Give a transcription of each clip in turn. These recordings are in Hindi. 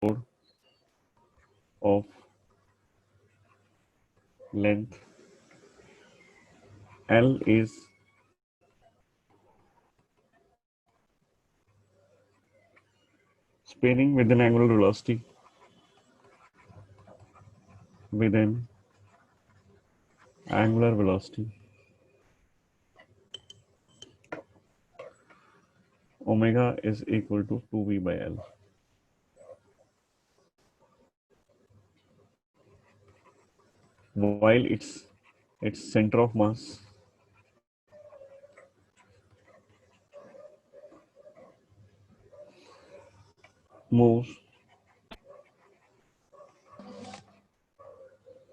of length L is spinning with an angular velocity omega is equal to 2v by L. While its center of mass moves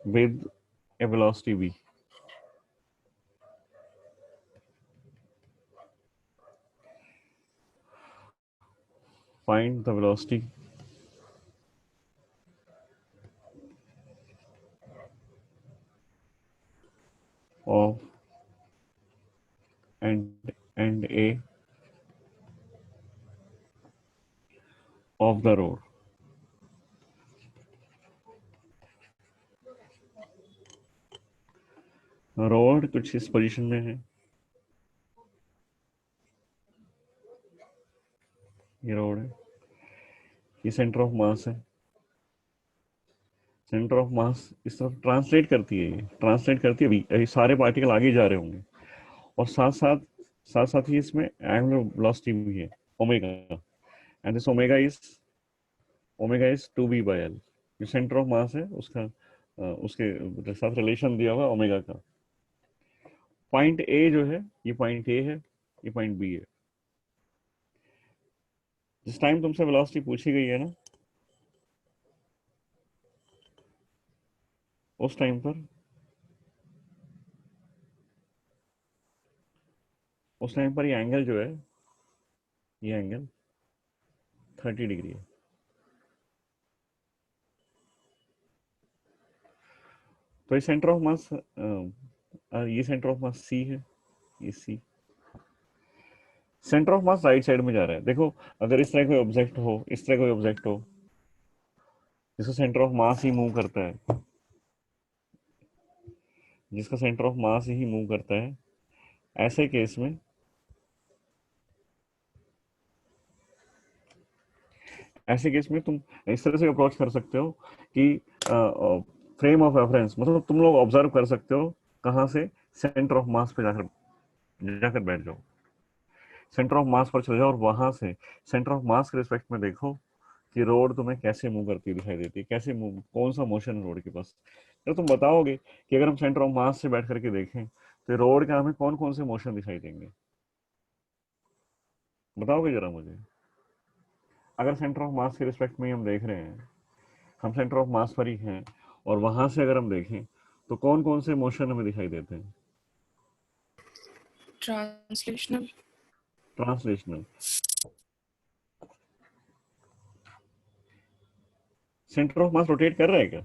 with a velocity v. Find the velocity of and A of the rod. Rod कुछ इस पोजीशन में है, ये रॉड है, ये सेंटर ऑफ मास है, सेंटर ऑफ मास इस तरफ ट्रांसलेट करती है, ये ट्रांसलेट करती है, अभी सारे पार्टिकल आगे जा रहे होंगे और साथ साथ ही इसमें एंगुलर वेलोसिटी भी है omega, and this omega is 2v by L. जो सेंटर ऑफ मास है उसका उसके साथ रिलेशन दिया हुआ ओमेगा का. पॉइंट ए जो है, ये पॉइंट ए है, ये पॉइंट बी है. जिस टाइम तुमसे वेलोसिटी पूछी गई है ना, उस टाइम पर ये एंगल जो है, ये एंगल 30 डिग्री है. तो ये सेंटर ऑफ मास, ये सेंटर ऑफ मास सी है, ये C. Centre of mass right side में जा रहा है. देखो, अगर इस तरह कोई ऑब्जेक्ट हो, इस तरह कोई ऑब्जेक्ट हो जिसका centre of mass he move करता है, जिसका centre of mass he move करता है, ऐसे केस में तुम इस तरह से अप्रोच कर सकते हो कि फ्रेम ऑफ रेफरेंस, मतलब तुम लोग ऑब्जर्व कर सकते हो कहां से, सेंटर ऑफ मास पे जाकर बैठ जाओ, सेंटर ऑफ मास पर चले जाओ और वहां से सेंटर ऑफ मास के रिस्पेक्ट में देखो कि रोड तुम्हें कैसे मूव करती दिखाई देती है, कैसे मूव, कौन सा मोशन रोड के पास. तो तुम बताओगे कि अगर हम सेंटर ऑफ मास से बैठ करके देखें तो रोड का हमें कौन कौन से मोशन दिखाई देंगे, बताओगे जरा मुझे. अगर सेंटर ऑफ मास के रिस्पेक्ट में हम देख रहे हैं, हम सेंटर ऑफ मास पर ही हैं, और वहां से अगर हम देखें तो कौन कौन से मोशन हमें दिखाई देते हैं. Translational. Centre of mass rotate कर रहा है क्या?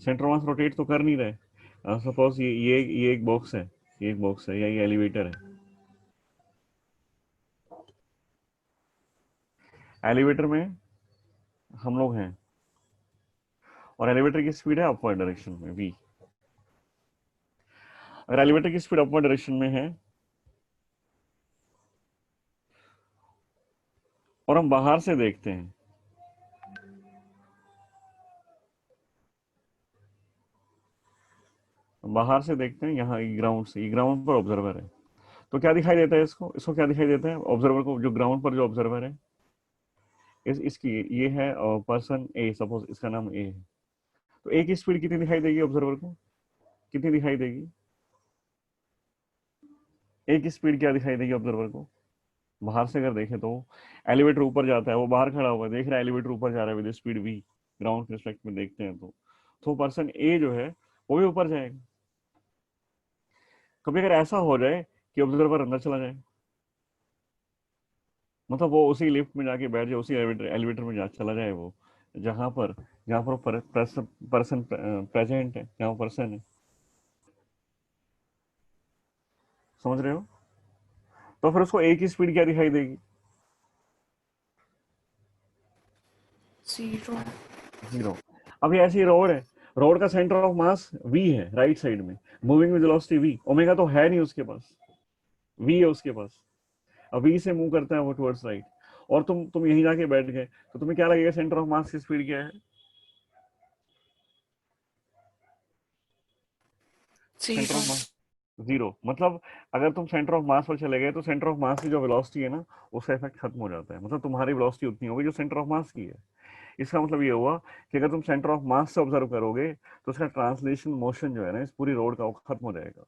सेंटर ऑफ मास रोटेट तो कर नहीं रहे. सपोज ये एक बॉक्स है, ये एक बॉक्स है, या ये एलिवेटर है. एलिवेटर में हम लोग हैं और एलिवेटर की स्पीड है अपवर्ड डायरेक्शन में v. अगर एलिवेटर की स्पीड अपवर्ड डायरेक्शन में है और हम बाहर से देखते हैं, यहाँ ग्राउंड से, ये ग्राउंड पर ऑब्जर्वर है, तो क्या दिखाई देता है इसको क्या दिखाई देता है ऑब्जर्वर को, जो ग्राउंड पर जो ऑब्जर्वर है, इसकी ये है पर्सन ए, सपोज इसका नाम ए है, तो ए की स्पीड कितनी दिखाई देगी ऑब्जर्वर को, कितनी दिखाई देगी, ए की स्पीड क्या दिखाई देगी ऑब्जर्वर को. बाहर से अगर देखें तो एलिवेटर ऊपर जाता है, वो बाहर खड़ा हुआ है, देख रहा है एलिवेटर ऊपर जा रहा है विद स्पीड v, ग्राउंड के रिस्पेक्ट में देखते हैं तो पर्सन ए जो है वो भी ऊपर जाएगा. कभी अगर ऐसा हो जाए कि ऑब्जर्वर अंदर चला जाए, मतलब वो उसी लिफ्ट में जाके बैठ जाए, उसी एलिवेटर में जा चला जाए, वो जहां पर पर्सन प्रेजेंट है, जहां पर्सन है, समझ रहे हो, तो फिर उसको ए की स्पीड क्या दिखाई देगी, 0. 0। अब ये ऐसी रोड है, रोड का सेंटर ऑफ मास v है राइट साइड में, moving with velocity v, omega तो है नहीं उसके पास, v है उसके पास। अब v से मूव करता है वो टुवर्ड्स राइट, और तुम यहीं जाके बैठ गए, तो तुम्हें क्या लगेगा सेंटर ऑफ मास की स्पीड क्या है? सेंटर 0. Of mass 0। मतलब अगर तुम सेंटर ऑफ मास पर चले गए तो सेंटर ऑफ मास की जो वेलोसिटी है ना, उसका इफेक्ट खत्म हो जाता है। मतलब तुम्हारी वेलोसिटी उतनी होगी जो सेंटर ऑफ मास की है। इसका मतलब ये हुआ कि अगर तुम सेंटर ऑफ मास से ऑब्जर्व करोगे तो उसका ट्रांसलेशन मोशन जो है ना इस पूरी रोड का, वो खत्म हो जाएगा।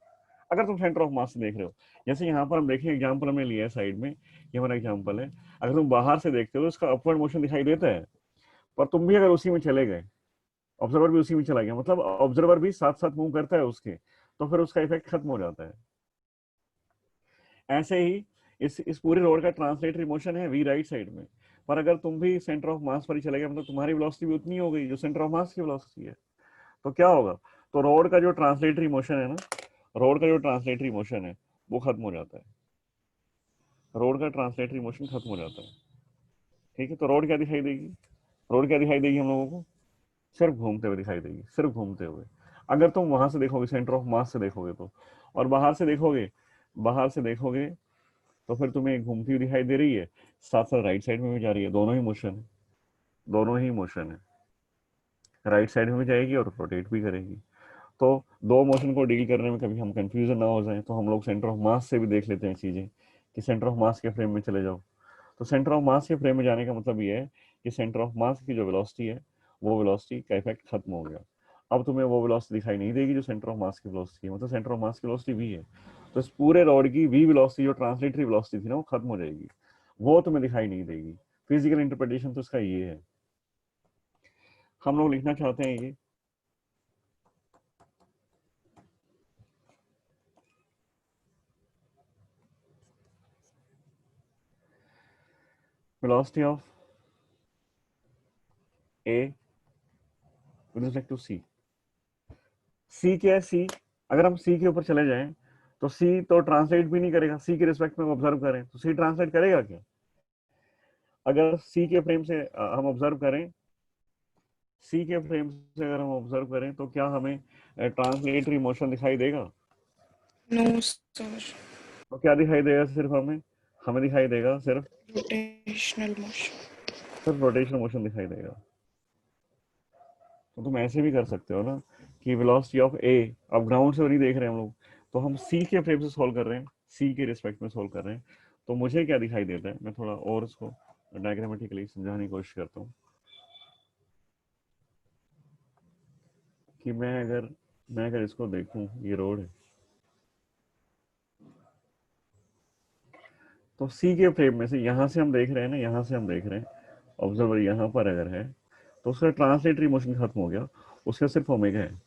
अगर तुम सेंटर ऑफ मास से देख रहे हो, जैसे यहाँ पर हम देखें, एग्जाम्पल हमने लिया है साइड में, ये हमारा एग्जाम्पल है। अगर तुम बाहर से देखते हो तो इसका अपवर्ड मोशन दिखाई देता है, पर तुम भी अगर उसी में चले गए, ऑब्जर्वर भी उसी में चला गया, मतलब ऑब्जर्वर भी साथ साथ मूव करता है उसके, तो फिर उसका इफेक्ट खत्म हो जाता है। ऐसे ही इस पूरी रोड का ट्रांसलेटरी मोशन है वी राइट साइड में, पर अगर तुम भी सेंटर ऑफ मास पर ही चले गए, मतलब तुम्हारी वेलोसिटी भी उतनी हो गई जो सेंटर ऑफ मास की वेलोसिटी है, तो क्या होगा? तो रोड का जो ट्रांसलेटरी मोशन है ना, रोड का जो ट्रांसलेटरी मोशन है वो खत्म हो जाता है, रोड का ट्रांसलेटरी मोशन खत्म हो जाता है। ठीक है, तो रोड क्या दिखाई देगी? रोड क्या दिखाई देगी हम लोगों को? सिर्फ घूमते हुए दिखाई देगी, सिर्फ घूमते हुए। अगर तुम वहां से देखोगे, सेंटर ऑफ मास से देखोगे तो, और बाहर से देखोगे, बाहर से देखोगे तो फिर तुम्हें घूमती हुई दिखाई दे रही है, साथ साथ राइट साइड में भी जा रही है, दोनों ही मोशन है, दोनों ही मोशन है, राइट साइड में भी जाएगी और रोटेट भी करेगी। तो दो मोशन को डील करने में कभी हम कंफ्यूजन ना हो जाए, तो हम लोग सेंटर ऑफ मास से भी देख लेते हैं चीजें, कि सेंटर ऑफ मास के फ्रेम में चले जाओ। तो सेंटर ऑफ मास के फ्रेम में जाने का मतलब ये है कि सेंटर ऑफ मास की जो वेलोसिटी है, वो वेलोसिटी का इफेक्ट खत्म हो गया। अब तुम्हें वो वेलोसिटी दिखाई नहीं देगी जो सेंटर ऑफ मास की वेलोसिटी है, मतलब सेंटर ऑफ मास की वेलोसिटी वी है, तो इस पूरे रॉड की वी वेलोसिटी जो ट्रांसलेटरी वेलोसिटी थी ना, वो खत्म हो जाएगी, वो तुम्हें दिखाई नहीं देगी। फिजिकल इंटरप्रिटेशन तो इसका ये है। हम लोग लिखना चाहते हैं ये velocity of A with respect to C। C क्या है? C, अगर हम C के ऊपर चले जाएं तो C तो ट्रांसलेट भी नहीं करेगा, C के रिस्पेक्ट में ऑब्जर्व करें तो C ट्रांसलेट करेगा क्या? अगर C के फ्रेम से हम ऑब्जर्व करें, C के फ्रेम से अगर हम ऑब्जर्व करें तो क्या हमें ट्रांसलेटरी मोशन दिखाई देगा? No, sir. तो क्या दिखाई देगा? सिर्फ हमें हमें दिखाई देगा सिर्फ Rotational motion. सिर्फ रोटेशनल मोशन दिखाई देगा। तो तुम ऐसे भी कर सकते हो ना कि वेलोसिटी ऑफ ए, अब ग्राउंड से नहीं देख रहे हैं हम लोग, तो हम सी के फ्रेम से सॉल्व कर रहे हैं, सी के रिस्पेक्ट में सॉल्व कर रहे हैं, तो मुझे क्या दिखाई देता है, मैं थोड़ा और इसको डायग्रामेटिकली समझाने की कोशिश करता हूँ कि मैं अगर इसको देखूं, ये रोड है, तो सी के फ्रेम में से यहां से हम देख रहे हैं ना, यहां से हम देख रहे हैं, ऑब्जर्वर यहां पर अगर है तो उसका ट्रांसलेटरी मोशन खत्म हो गया, उसका सिर्फ ओमेगा है,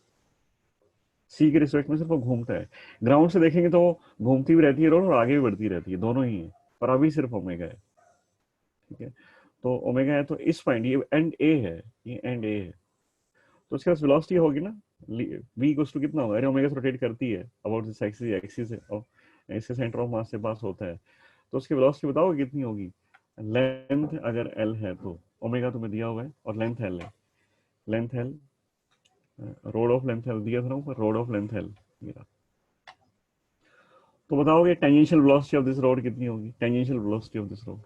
सी के रिस्पेक्ट में सिर्फ वो घूमता है। ग्राउंड से देखेंगे तो वो घूमती भी रहती है रोड और आगे भी बढ़ती रहती है, दोनों ही है, पर अभी सिर्फ ओमेगा है। ठीक है, तो ओमेगा है तो इस पॉइंट, ये एंड ए है, ये एंड ए है, तो उसके पास वेलोसिटी होगी ना, v इक्वल्स टू कितना होगा? अरे ओमेगा से रोटेट करती है अबाउट दिस एक्सिस, एक्सिस से और इससे सेंटर ऑफ मास से पास होता है, तो उसकी वेलोसिटी बताओ कितनी होगी? लेंथ अगर l है तो ओमेगा तुम्हें दिया हुआ है और लेंथ l है, length l, road of length l दिया था ना ऊपर, रोड ऑफ लेंथ l, तो बताओगे tangential velocity of this rod कितनी होगी? Tangential velocity of this rod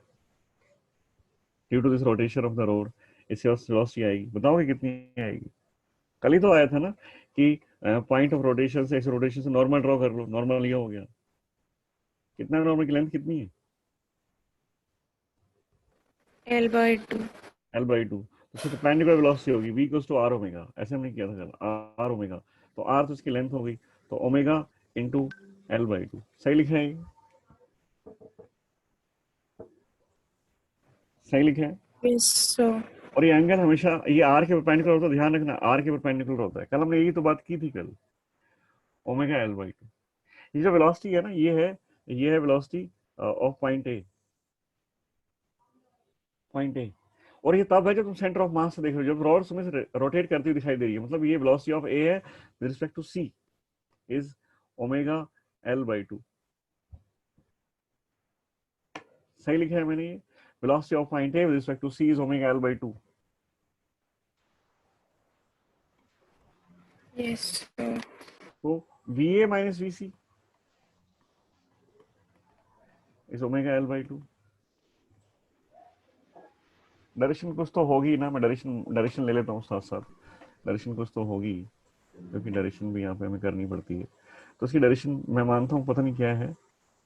due to this rotation of the rod, इससे वेलोसिटी आएगी, बताओगे कितनी आएगी? कल ही तो आया था ना कि पॉइंट ऑफ रोटेशन से, इस रोटेशन से नॉर्मल ड्रॉ कर लो, नॉर्मल ये हो गया, कितना नॉर्मल की लेंथ कितनी है? L/2. l/2, तो उससे परपेंडिकुलर वेलोसिटी होगी v equals to r omega, ऐसे हमने किया था कल, r ओमेगा, तो r तो इसकी लेंथ हो गई, तो ओमेगा इंटू l/2, सही लिखा है? सही लिखा है? Yes, sir. और ये एंगल हमेशा ये आर के परपेंडिकुलर होता है, ध्यान रखना, आर के परपेंडिकुलर होता है, कल हमने यही तो बात की थी कल, ओमेगा l/2। ये जो वेलोसिटी है ना, ये है velocity of point A, point A, और ये तब है जब तुम सेंटर ऑफ मास से देख रहे हो, जब रॉड तुम्हें से रोटेट करती हुई दिखाई दे रही है, मतलब ये वेलोसिटी ऑफ ए है with respect to C is omega l/2, सही लिखा है मैंने ये, velocity of point A with respect to C is omega l/2। Yes, sir. तो VA minus VC is omega L by 2. Direction कुछ तो होगी ना, मैं डायरेक्शन ले लेता हूँ साथ साथ, डायरेक्शन कुछ तो होगी क्योंकि डायरेक्शन भी यहाँ पे हमें करनी पड़ती है। तो इसकी डायरेक्शन मैं मानता हूँ पता नहीं क्या है,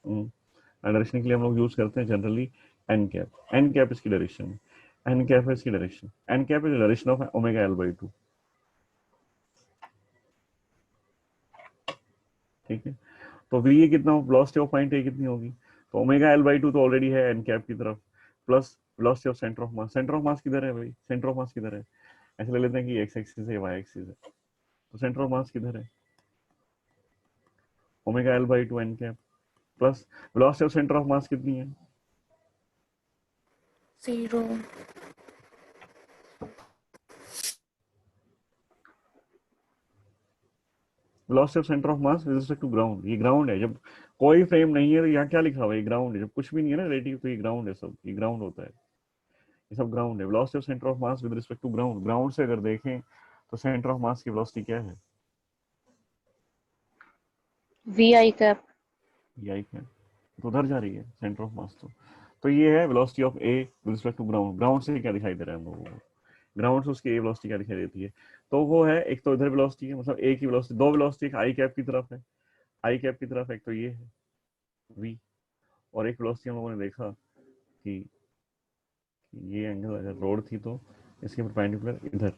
डायरेक्शन के लिए हम लोग यूज करते हैं generally N cap. N cap इसकी डायरेक्शन है, एन कैप है इसकी direction, N cap is direction of omega L by 2। ठीक है, तो वी ए कितना, वेलोसिटी ऑफ पॉइंट ए कितनी होगी, तो ओमेगा एल बाई 2 तो ऑलरेडी है एन कैप की तरफ, plus velocity of centre of mass. Centre of mass किधर है भाई, सेंटर ऑफ मास किधर है, ऐसे ले लेते हैं कि एक्स एक्सिस है वाई एक्सिस है, तो सेंटर ऑफ मास किधर है, omega L by 2 N cap, plus velocity of centre of mass कितनी है, 0. Velocity of centre of mass with respect to ground. ये ग्राउंड है, जब कोई फ्रेम नहीं है तो यहाँ क्या लिखा हुआ है, ये ग्राउंड है, जब कुछ भी नहीं है ना रिलेटिव तो ये ग्राउंड है, सब ये ग्राउंड होता है, ये सब ग्राउंड है। Velocity of centre of mass with respect to ground, ground से अगर देखें तो सेंटर ऑफ मास की वेलोसिटी क्या है, VI कैप। यही है, तो उधर जा रही है सेंटर ऑफ मास। तो ये है velocity of A with respect to ground. Ground से क्या दिखाई दे रहा है हम लोगों को, ग्राउंड से उसकी ए वेलोसिटी क्या दिखाई देती है, तो वो है एक तो इधर वेलोसिटी है, मतलब ए की वेलोसिटी, दो वेलोसिटी, एक आई कैप की तरफ है, आई कैप की तरफ एक तो ये है वी, और एक वेलोसिटी हम लोगों ने देखा कि ये एंगल अगर रोड थी तो इसके परपेंडिकुलर इधर,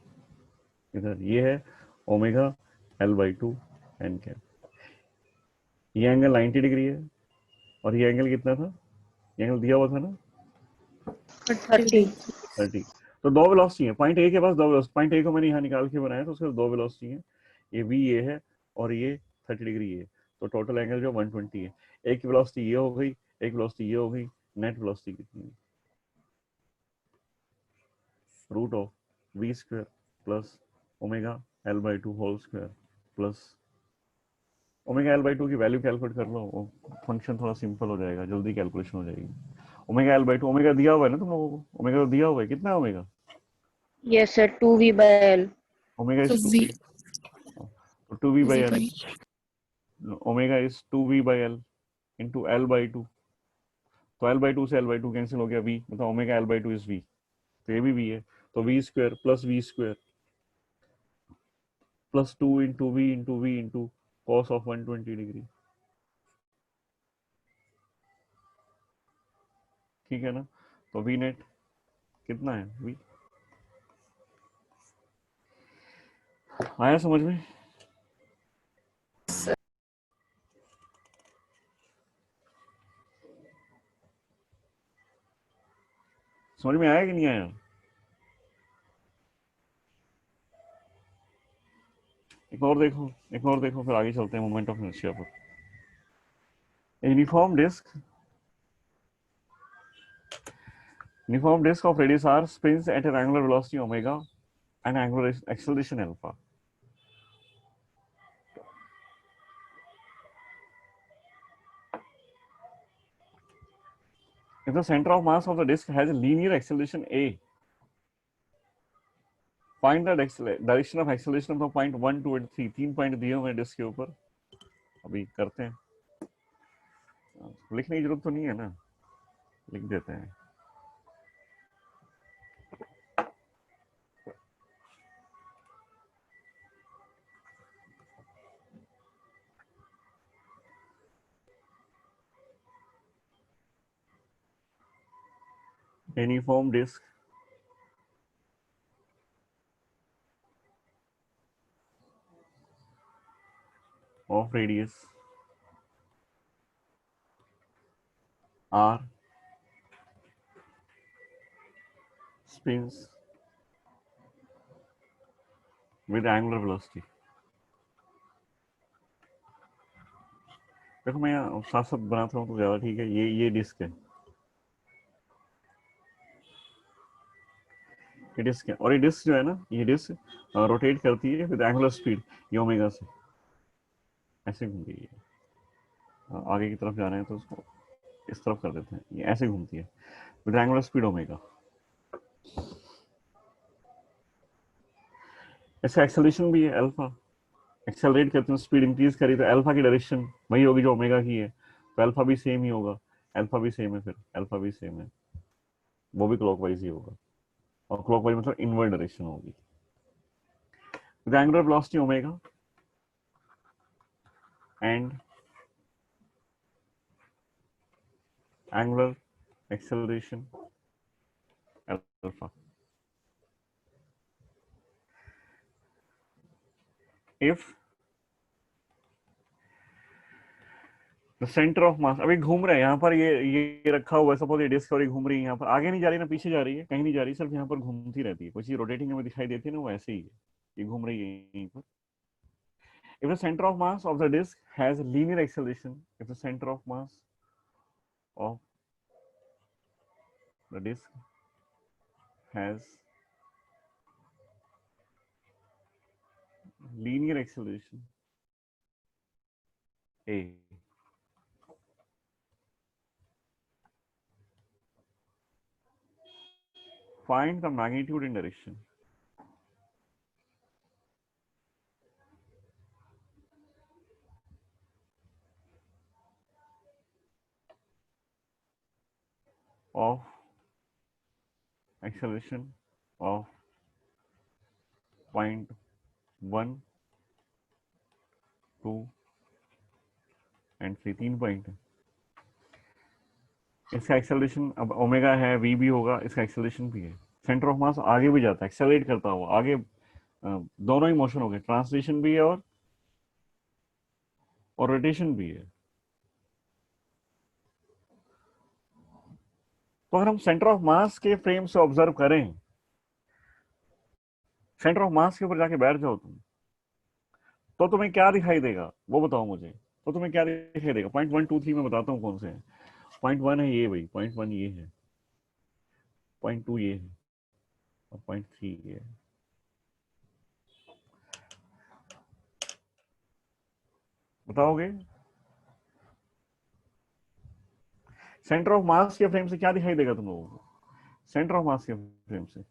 इधर ये है omega L by 2 N cap. ये एंगल 90 डिग्री है और ये एंगल कितना था, ये एंगल दिया हुआ था ना 30। 30। तो दो वेलोसिटी है पॉइंट ए के पास, दो वेलोसिटी, पॉइंट ए को मैंने यहाँ निकाल के बनाया तो उसके पास दो वेलोसिटी है, ये वी ये है और ये 30 डिग्री है, तो टोटल एंगल जो 120 है। एक की वेलोसिटी ये हो गई, एक वेलोसिटी ये हो गई, नेट वेलोसिटी कितनी है, root of V square plus omega L by 2 whole square plus omega L by 2 की वैल्यू कैलकुलेट कर लो, फंक्शन थोड़ा सिंपल हो जाएगा, जल्दी कैलकुलेशन हो जाएगी। ओमेगा एल बाई 2, ओमेगा दिया हुआ है ना तुम लोगों को, ओमेगा तो दिया हुआ है, कितना है omega, yes sir, 2V/L। Omega So is 2, V. तो 2v by V l, by. Omega is 2v by l into L by 2, तो एल बाई 2 से एल बाई 2 कैंसिल हो गया, v मतलब omega L by 2 is v, तो ये भी v है, तो v square plus v square plus 2 into v into cos of 120 degree. ठीक है ना, तो v नेट कितना है, v आया समझ में, समझ में आया कि नहीं आया, एक और देखो, एक और देखो, फिर आगे चलते हैं मोमेंट ऑफ इनर्शिया पर। Uniform disc, uniform disk of radius r spins at an angular velocity omega and angular acceleration alpha. If the center of mass of the disk has a linear acceleration a, find the direction of acceleration of the point 1, 2 and 3। तीन पॉइंट दिए हुए हैं डिस्क के ऊपर, अभी करते हैं, लिखने की जरूरत तो नहीं है ना, लिख देते हैं। Uniform disk of radius r spins with angular velocity। देखो मैं यहाँ साथ साथ बनाता हूँ तो ज्यादा ठीक है, ये डिस्क है, ये डिस्क है, और ये डिस्क जो है ना, ये डिस्क रोटेट करती है विद एंगुलर स्पीड, ये ओमेगा से ऐसे घूम रही है, आगे की तरफ जा रहे हैं तो उसको इस तरफ कर देते हैं, ये ऐसे घूमती है विद एंगुलर स्पीड ओमेगा। इसका एक्सेलरेशन भी है अल्फा, एक्सेलरेट करते हैं, स्पीड इंक्रीज करी तो अल्फा की डायरेक्शन वही होगी जो ओमेगा की है, तो अल्फा भी सेम ही होगा, अल्फा भी सेम है, फिर अल्फा भी सेम है, वो भी क्लॉकवाइज ही होगा, और क्लॉकवाइज मतलब इनवर्ड डायरेक्शन होगी। The angular velocity omega and angular acceleration alpha. If the center of mass, अभी घूम रहे हैं यहाँ पर, ये रखा हुआ है, सपोज ये डिस्क और ये घूम रही है यहाँ पर, आगे नहीं जा रही ना पीछे जा रही है, कहीं नहीं जा रही, सिर्फ यहाँ पर घूमती रहती है, कोई चीज रोटेटिंग हमें दिखाई देती है ना, वो ऐसे ही है, ये घूम रही है यहीं पर। If the center of mass of the disk has linear acceleration, if the center of mass of the disk has linear acceleration a, find the magnitude and direction of acceleration of point 1, 2 and 3, 3 point है। इसका एक्सेलरेशन अब ओमेगा है, वी भी होगा, इसका एक्सेलरेशन भी है, सेंटर ऑफ मास आगे भी जाता है, एक्सेलरेट करता हुआ आगे, दोनों ही मोशन हो गए, ट्रांसलेशन भी है और रोटेशन भी है। तो अगर हम सेंटर ऑफ मास के फ्रेम से ऑब्जर्व करें, सेंटर ऑफ मास के ऊपर जाके बैठ जाओ तुम, तो तुम्हें क्या दिखाई देगा वो बताओ मुझे, तो तुम्हें क्या दिखाई देगा? पॉइंट 1, 2, 3 मैं बताता हूँ कौन से हैं। पॉइंट 1 है ये भाई, पॉइंट 1 ये है, पॉइंट 2 ये है, और पॉइंट 3 ये है। बताओगे सेंटर ऑफ मास के फ्रेम से क्या दिखाई देगा तुम लोगों को? सेंटर ऑफ मास के फ्रेम से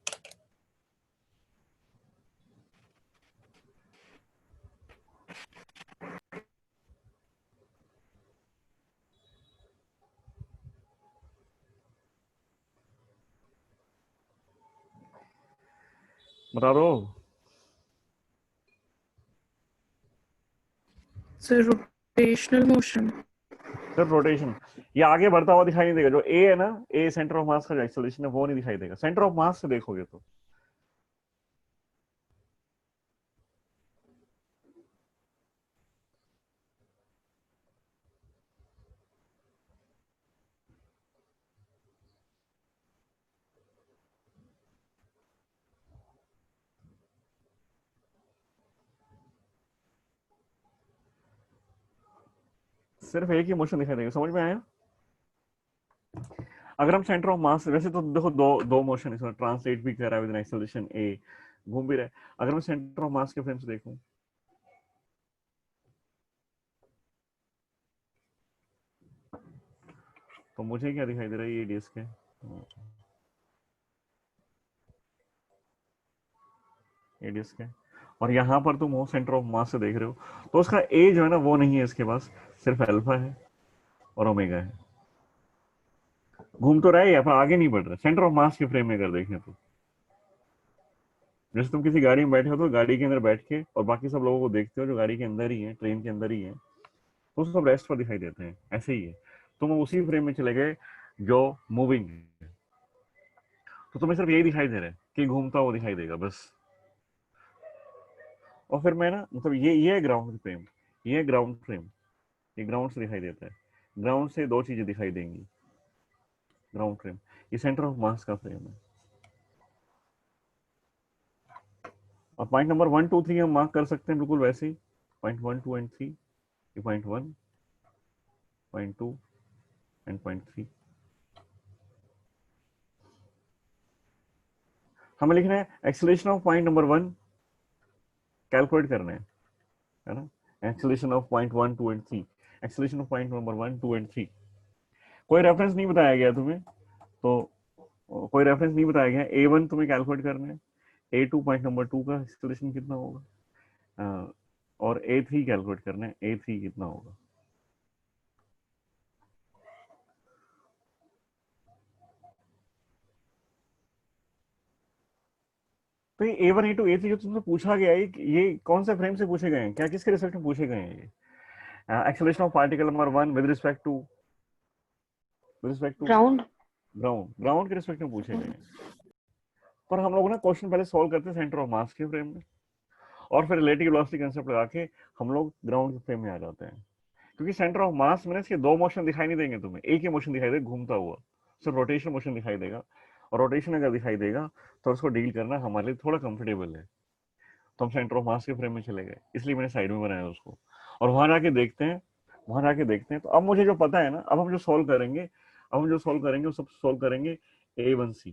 बता दो। So rotational motion. सिर्फ रोटेशन, ये आगे बढ़ता हुआ दिखाई नहीं देगा, जो ए है ना, ए सेंटर ऑफ मास का जो एक्सेलरेशन है वो नहीं दिखाई देगा, सेंटर ऑफ मास से देखोगे तो। सिर्फ एक ही मोशन दिखाई देगा, समझ में आया? अगर हम सेंटर ऑफ मास, वैसे तो देखो दो मोशन इसमें ट्रांसलेट भी कर रहा है विद एक्सेलरेशन ए, घूम भी रहा है। अगर मैं सेंटर ऑफ मास के फ्रेम से देखूं, तो मुझे क्या दिखाई दे रहा है? ये डिस्क है, ये डिस्क है, और यहाँ पर तुम हो सेंटर ऑफ मास से देख रहे हो, तो उसका ए जो है ना वो नहीं है इसके पास, सिर्फ अल्फा है और ओमेगा है, घूम तो रहा है पर आगे नहीं बढ़ रहा, सेंटर ऑफ मास के फ्रेम में अगर देखें तो। जैसे तुम किसी गाड़ी में बैठे हो तो गाड़ी के अंदर बैठ के और बाकी सब लोगों को देखते हो जो गाड़ी के अंदर ही है, ट्रेन के अंदर ही है, तो सब रेस्ट पर दिखाई देते हैं, ऐसे ही है। तुम उसी फ्रेम में चले गए जो मूविंग है, तो तुम्हें सिर्फ यही दिखाई दे रहा है कि घूमता हुआ दिखाई देगा बस। और फिर मैं ना, मतलब ये ग्राउंड फ्रेम, ये ग्राउंड फ्रेम, ये ग्राउंड से दिखाई देता है, ग्राउंड से दो चीजें दिखाई देंगी, ग्राउंड फ्रेम, ये सेंटर ऑफ मास का फ्रेम है। और पॉइंट नंबर 1, 2, 3 हम मार्क कर सकते हैं बिल्कुल वैसे ही, पॉइंट 1, 2 एंड 3, ये पॉइंट 1, पॉइंट 2 एंड पॉइंट 3। हमें लिखना है acceleration of point number 1 calculate करना है ना, acceleration of point 1, 2 and 3, acceleration of point number 1, 2 and 3। कोई रेफरेंस नहीं बताया गया तुम्हें, तो कोई रेफरेंस नहीं बताया गया, A1 तुम्हें कैलकुलेट करना है, A2 पॉइंट नंबर 2 का एक्सेलरेशन कितना होगा, और A3 कैलकुलेट करना है। A3 कितना होगा? तो ये A1 A2 A3 जो तुमसे पूछा गया है, ये कौन से फ्रेम से पूछे गए हैं? क्या किसके रिस्पेक्ट में पूछे गए हैं ये? Acceleration of particle number 1 with respect to ground. Ground के रिस्पेक्ट में पूछे गए हैं। पर हम लोग ना क्वेश्चन पहले सॉल्व करते हैं सेंटर ऑफ मास के फ्रेम में, और फिर रिलेटिव वेलोसिटी कांसेप्ट लगा के हम लोग ग्राउंड के फ्रेम में आ जाते हैं। क्योंकि सेंटर ऑफ मास में इसके दो मोशन दिखाई नहीं देंगे तुम्हें, एक ही मोशन दिखाई देगा घूमता हुआ, सिर्फ रोटेशन मोशन दिखाई देगा। और रोटेशन अगर दिखाई देगा तो उसको डील करना हमारे लिए थोड़ा कंफर्टेबल है, तो हम सेंटर ऑफ मास के फ्रेम में चले गए, इसलिए मैंने साइड में बनाया उसको। और वहां जाके देखते हैं, तो अब मुझे जो पता है ना, अब हम जो सॉल्व करेंगे, वो सब सॉल्व करेंगे A1C।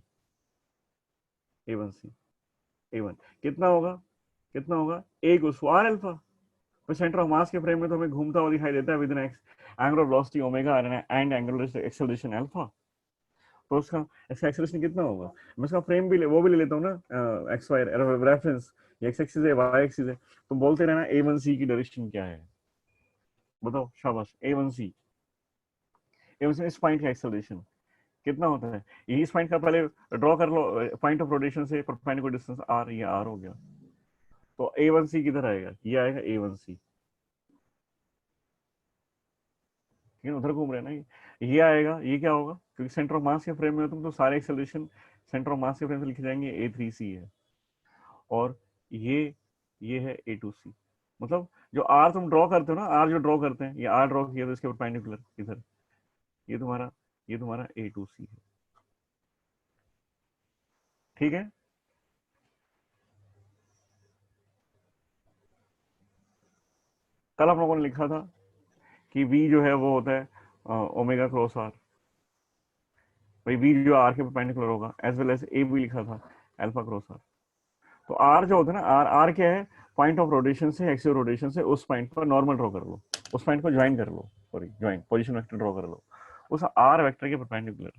A1 कितना होगा A equals to R alpha. तो सेंटर ऑफ मास के फ्रेम में तो हमें घूमता हुआ दिखाई देता है with N angular velocity omega and angular acceleration alpha. तो उसका एक्सेलरेशन कितना होगा? मैं इसका फ्रेम भी वो भी ले लेता हूँ ना, एक्स वाई रेफरेंस, ये एक्स एक्सिस है, वाई एक्सिस है। तुम बोलते रहना A1C की डायरेक्शन क्या है, बताओ, शाबाश। A1C इस पॉइंट का एक्सेलरेशन कितना होता है? यही इस पॉइंट का पहले ड्रॉ कर लो, पॉइंट ऑफ रोटेशन से परपेंडिकुलर डिस्टेंस R, ये R हो गया। तो A1C किधर आएगा? ये आएगा A1C, लेकिन उधर घूम रहे हैं ना, ये आएगा। ये क्या होगा? क्योंकि सेंटर ऑफ मास के फ्रेम में तुम तो सारे एक्सेलरेशन सेंटर ऑफ मास के फ्रेम से लिखे जाएंगे। A3C है, और ये है A2C। मतलब जो R तुम ड्रॉ करते हो ना, R जो ड्रॉ करते हैं, ये R ड्रॉ किया तो इसके परपेंडिकुलर इधर, ये तुम्हारा A2C है। ठीक है। कल हम लोगों ने लिखा था कि V जो है वो होता है ओमेगा क्रॉस R। भाई V जो R के परपेंडिकुलर होगा, एज वेल एज A भी लिखा था अल्फा क्रॉस R। तो R जो होता है ना, R क्या है? पॉइंट ऑफ रोटेशन से, एक्सियल रोटेशन से उस पॉइंट पर नॉर्मल ड्रॉ कर लो, उस पॉइंट को ज्वाइन कर लो, sorry join position vector draw कर लो उस R वेक्टर के परपेंडिकुलर।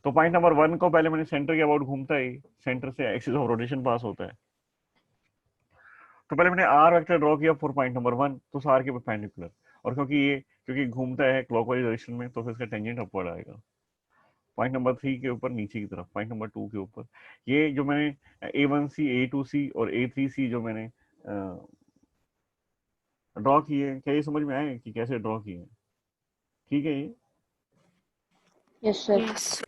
तो पॉइंट नंबर 1 को पहले मैंने सेंटर के अबाउट घूमता ही, सेंटर से एक्सिस ऑफ रोटेशन पास होता है, तो पहले मैंने R वेक्टर ड्रॉ किया फॉर पॉइंट नंबर 1, तो उस R के परपेंडिकुलर। और क्योंकि घूमता है क्लॉकवाइज डायरेक्शन में, तो फिर इसका टेंजेंट अपवर्ड आएगा। पॉइंट नंबर 3 के ऊपर नीचे की तरफ, पॉइंट नंबर 2 के ऊपर। ये जो मैंने A1C A2C और A3C जो मैंने ड्रॉ किए, क्या ये समझ में आए कि कैसे ड्रॉ किए? ठीक है ये। Yes sir. Yes.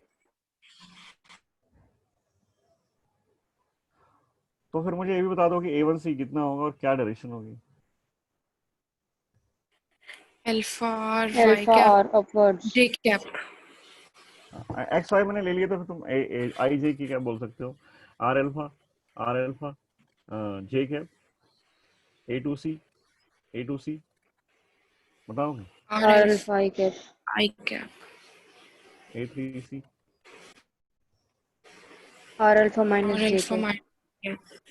तो फिर मुझे ये भी बता दो कि A1C कितना होगा और क्या डायरेक्शन होगी? Alpha R Y alpha cap R upwards. J cap. X Y मैंने ले लिया, तो फिर तुम आई जे की क्या बोल सकते हो? आर अल्फा जे कैप A2C बताओगे? R R alpha alpha I cap. I cap. A3C R alpha R minus J alpha cap. minus cap.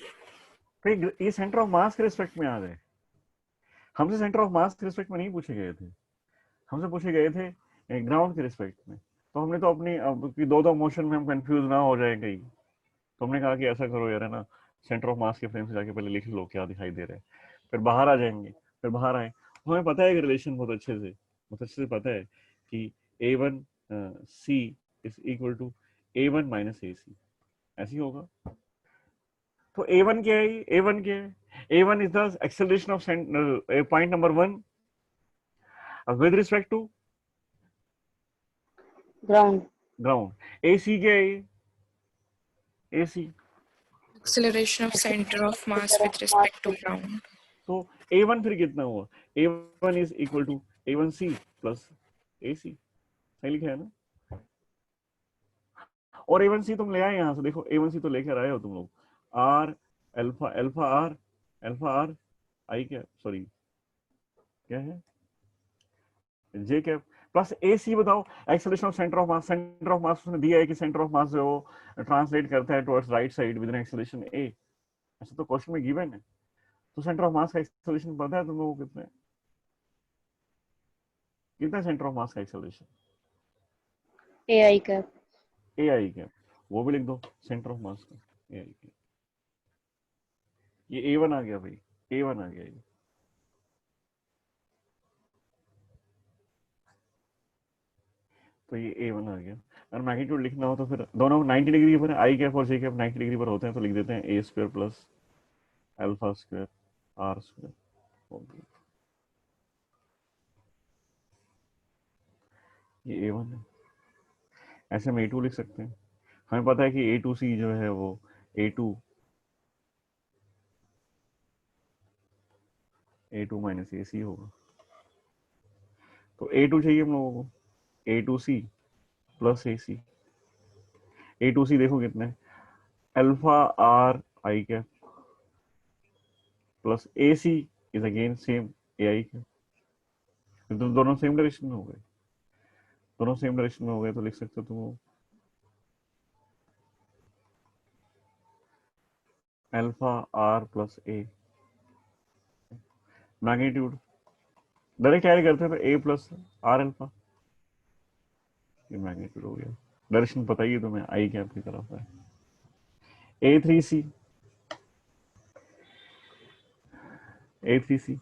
फिर ये सेंटर ऑफ मास के रिस्पेक्ट में आ गए। हमसे सेंटर ऑफ मास के रिस्पेक्ट में नहीं पूछे गए थे, हमसे पूछे गए थे ग्राउंड के रिस्पेक्ट में। तो हमने तो अपनी दो मोशन में हम कंफ्यूज ना हो जाए कहीं, तो हमने कहा कि ऐसा करो यार, है ना, सेंटर ऑफ मास के फ्रेम से जाके पहले लिख लो क्या दिखाई दे रहा है, फिर बाहर आ जाएंगे। फिर बाहर आए, हमें पता है कि रिलेशन बहुत अच्छे से पता है कि A1C is equal to A1 माइनस AC, ऐसे ही होगा। तो A1 क्या है? A1 क्या है? A1 is the acceleration of point number 1 with respect to ground. Ground. AC क्या है? AC Acceleration of center of mass with respect to ground. तो A1 फिर कितना हुआ? A1 is equal to A1C plus AC, सही लिखा है ना? और A1C तुम ले आए यहां से, देखो A1C तो लेकर आए हो तुम लोग। R अल्फा R आई क्या, सॉरी क्या है, J कैप प्लस AC। बताओ एक्सेलरेशन ऑफ सेंटर ऑफ मास उसने दिया है कि सेंटर ऑफ मास जो ट्रांसलेट करता है towards right side with an acceleration A, ऐसा तो क्वेश्चन में गिवन है। तो सेंटर ऑफ मास का एक्सेलरेशन पता है तुम लोगों को कितना सेंटर ऑफ मास का acceleration? A I cap. AI cap, वो भी लिख दो सेंटर ऑफ मास का AI कैप। ये A1 आ गया भाई, A1 आ गया ये। तो ये A1 आ गया। अगर मैग्नीट्यूड लिखना हो तो फिर दोनों 90 डिग्री पर, आई कैप और जे कैप 90 डिग्री पर होते हैं, तो लिख देते हैं A square plus alpha square R square. ये A1 है। ऐसे हम A2 लिख सकते हैं। हमें पता है कि A2C जो है वो A2 माइनस AC होगा। तो A2 चाहिए हम लोगों को, A2C प्लस AC। A2C देखो कितने, alpha are I cap plus AC is again same AI cap. तो दोनों सेम डायरेक्शन में हो गए, दोनों सेम डायरेक्शन में हो गए, तो लिख सकते हो तुम alpha R plus A. Magnitude direct add करते हैं तो ए प्लस आर अल्फा, ये मैग्नीट्यूड हो गया। डायरेक्शन पता ही है तुम्हें, आई कैप की तरफ है। A3C, A3C,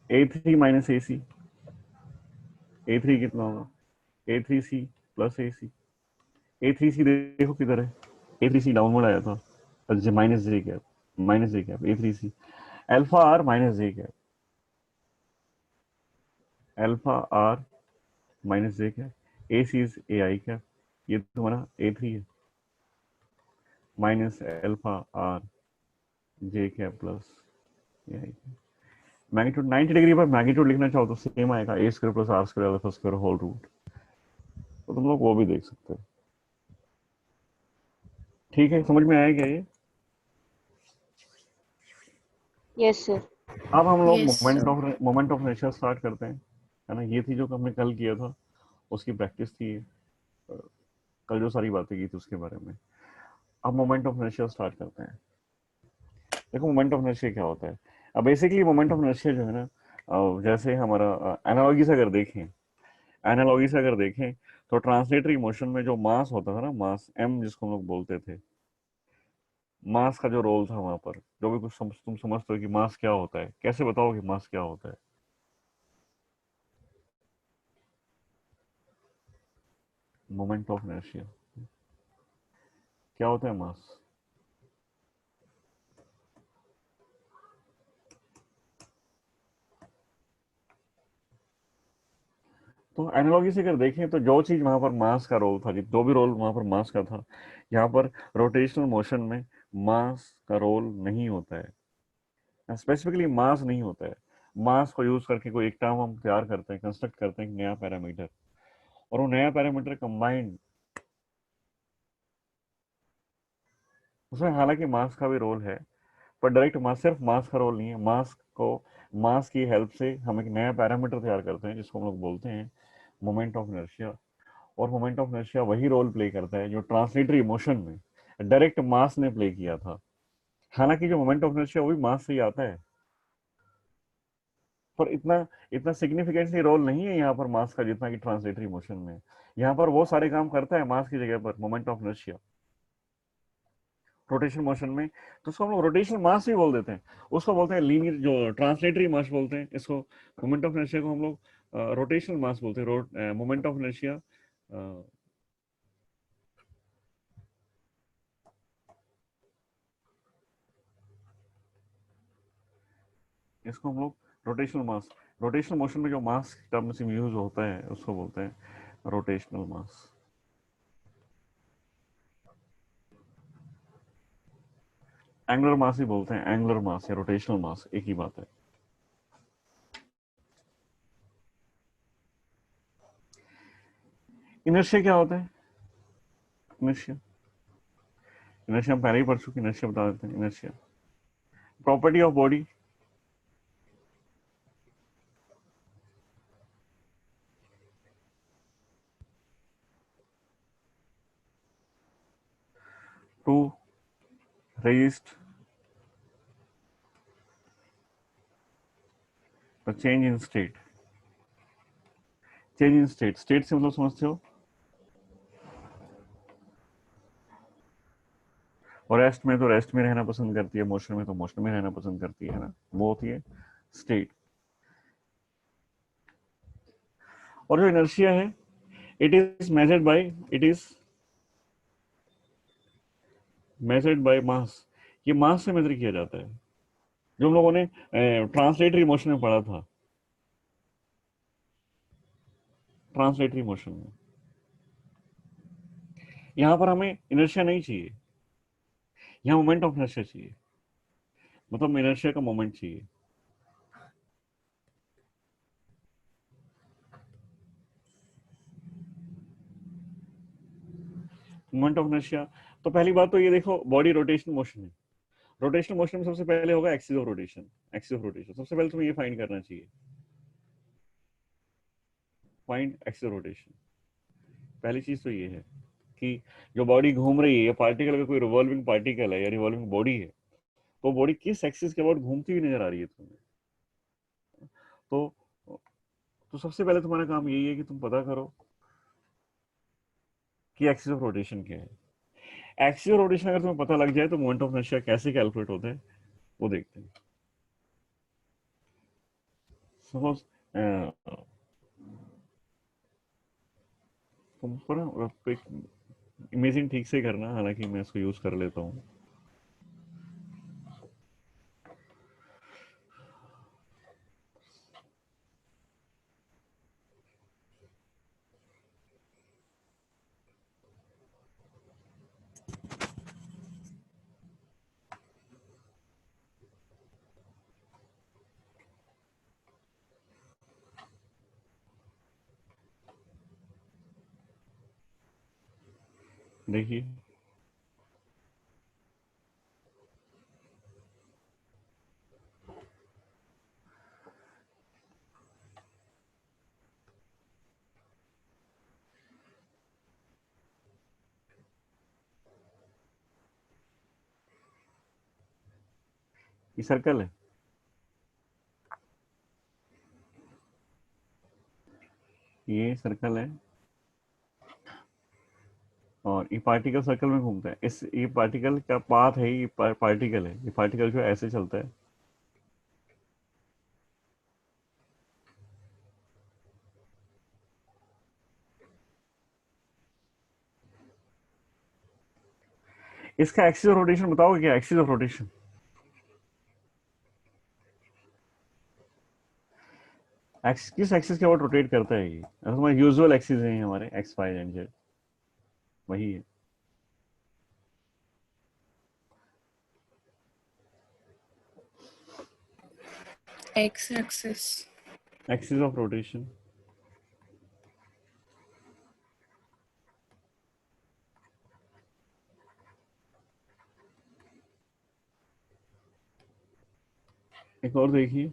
A3 minus AC, A3 कितना होगा, A3C प्लस AC। A3C देखो किधर है, A3C डाउनवर्ड आया था, अच्छा minus J cap, minus J cap A3C। Alpha R minus J cap, alpha R minus J cap, AC is AI cap. ये तुम्हारा A3 है, minus alpha R J cap plus AI cap. Magnitude 90 degree पर मैग्नीट्यूड लिखना चाहो तो सेम आएगा, A square plus R square alpha square whole root. तो तुम लोग वो भी देख सकते हो। ठीक है, समझ में आया क्या ये? Yes, sir. अब हम लोग Yes. Moment of inertia start करते हैं, है ना। ये थी जो हमने कल किया था, उसकी प्रैक्टिस थी। कल जो सारी बातें की थी उसके बारे में। अब मोमेंट ऑफ इनर्शिया स्टार्ट करते हैं। देखो मोमेंट ऑफ इनर्शिया क्या होता है। अब बेसिकली मोमेंट ऑफ इनर्शिया जो है ना, जैसे हमारा एनालॉगी से अगर देखें, एनालॉगी से अगर देखें तो ट्रांसलेटरी मोशन में जो मास होता था ना, मास एम जिसको हम लोग बोलते थे, मास का जो रोल था वहां पर, जो भी कुछ तुम समझते हो कि मास क्या होता है, कैसे बताओ कि मास क्या होता है। मोमेंट ऑफ इनर्शिया क्या होता है, मास। तो एनालॉगी से अगर देखें तो जो चीज वहां पर मास का रोल था, जो भी रोल वहां पर मास का था, यहाँ पर रोटेशनल मोशन में मास का रोल नहीं होता है, स्पेसिफिकली मास नहीं होता है। मास को यूज करके कोई एक टर्म हम तैयार करते हैं, कंस्ट्रक्ट करते हैं, एक नया पैरामीटर, और वो नया पैरामीटर कंबाइंड, उसमें हालांकि मास का भी रोल है, पर डायरेक्ट मास, सिर्फ मास का रोल नहीं है। मास को, मास की हेल्प से हम एक नया पैरामीटर तैयार करते हैं जिसको हम लोग बोलते हैं मोमेंट ऑफ इनर्शिया। और मोमेंट ऑफ इनर्शिया वही रोल प्ले करता है जो ट्रांसलेटरी मोशन में डायरेक्ट मास ने प्ले किया था। हालांकि जो मोमेंट ऑफ इनर्शिया वो भी मास से ही आता है, पर इतना इतना सिग्निफिकेंटली रोल नहीं है यहाँ पर मास का जितना कि ट्रांसलेटरी मोशन में। यहाँ पर वो सारे काम करता है मास की जगह पर moment of inertia, rotation motion में। तो उसको हम लोग रोटेशनल मास भी बोल देते हैं, उसको बोलते हैं लीनियर, जो ट्रांसलेटरी मास बोलते हैं इसको। मोमेंट ऑफ इनर्शिया को हम लोग रोटेशनल मास बोलते हैं, मोमेंट ऑफ इनर्शिया इसको हम लोग रोटेशनल मास, रोटेशनल मोशन में जो मास टर्म से यूज होता है उसको बोलते हैं रोटेशनल मास। एंगुलर मास ही बोलते हैं, एंगुलर मास या रोटेशनल मास एक ही बात है। इनर्शिया क्या होता है, इनर्शिया, इनर्शिया हम पहले ही पढ़ चुके, इनर्शिया बता देते हैं। Inertia property of body, to resist the change in state। Change in state, state से मतलब समझते हो, और रेस्ट में तो रेस्ट में रहना पसंद करती है, मोशन में तो मोशन में रहना पसंद करती है ना, वो होती है स्टेट। और जो इनर्शिया है, It is measured by mass. ये मास से मेजर किया जाता है, जो हम लोगों ने ट्रांसलेटरी मोशन में पढ़ा था। ट्रांसलेटरी मोशन में यहां पर हमें इनर्शिया नहीं चाहिए, यहां मोमेंट ऑफ इनर्शिया चाहिए, मतलब इनर्शिया का मोमेंट चाहिए। मोमेंट ऑफ इनर्शिया, तो पहली बात तो ये देखो, बॉडी रोटेशन मोशन है। रोटेशनल मोशन में सबसे पहले होगा axis of rotation. Axis of rotation सबसे पहले तुम्हें ये फाइंड करना चाहिए, फाइंड एक्सिस ऑफ रोटेशन। पहली चीज तो ये है कि जो बॉडी घूम रही है, या पार्टिकल अगर कोई रिवॉल्विंग पार्टिकल है या रिवॉल्विंग बॉडी है, तो बॉडी किस एक्सिस के अबाउट घूमती हुई नजर आ रही है तुम्हें। तो सबसे पहले तुम्हारा काम यही है कि तुम पता करो कि एक्सिस ऑफ रोटेशन क्या है। एक्सिस ऑफ रोटेशन अगर तुम्हें पता लग जाए तो मोमेंट ऑफ इनर्शिया कैसे कैलकुलेट होता है वो देखते हैं। सपोज तुम पर इमेजिंग ठीक से करना, हालांकि मैं इसको यूज कर लेता हूँ। देखिए ये सर्कल है, ये सर्कल है, और ये पार्टिकल सर्कल में घूमता है। इस ये पार्टिकल का पाथ है, ये पार्टिकल है, ये पार्टिकल जो ऐसे चलता है। इसका एक्सिस ऑफ रोटेशन बताओगे क्या? एक्सिस ऑफ रोटेशन किस एक्सिस के अबाउट रोटेट करता है ये? हमारे यूजुअल एक्सिस है हमारे एक्स वाई एंड जेड, वही है। X-axis. एक्सिस ऑफ रोटेशन एक और देखिए,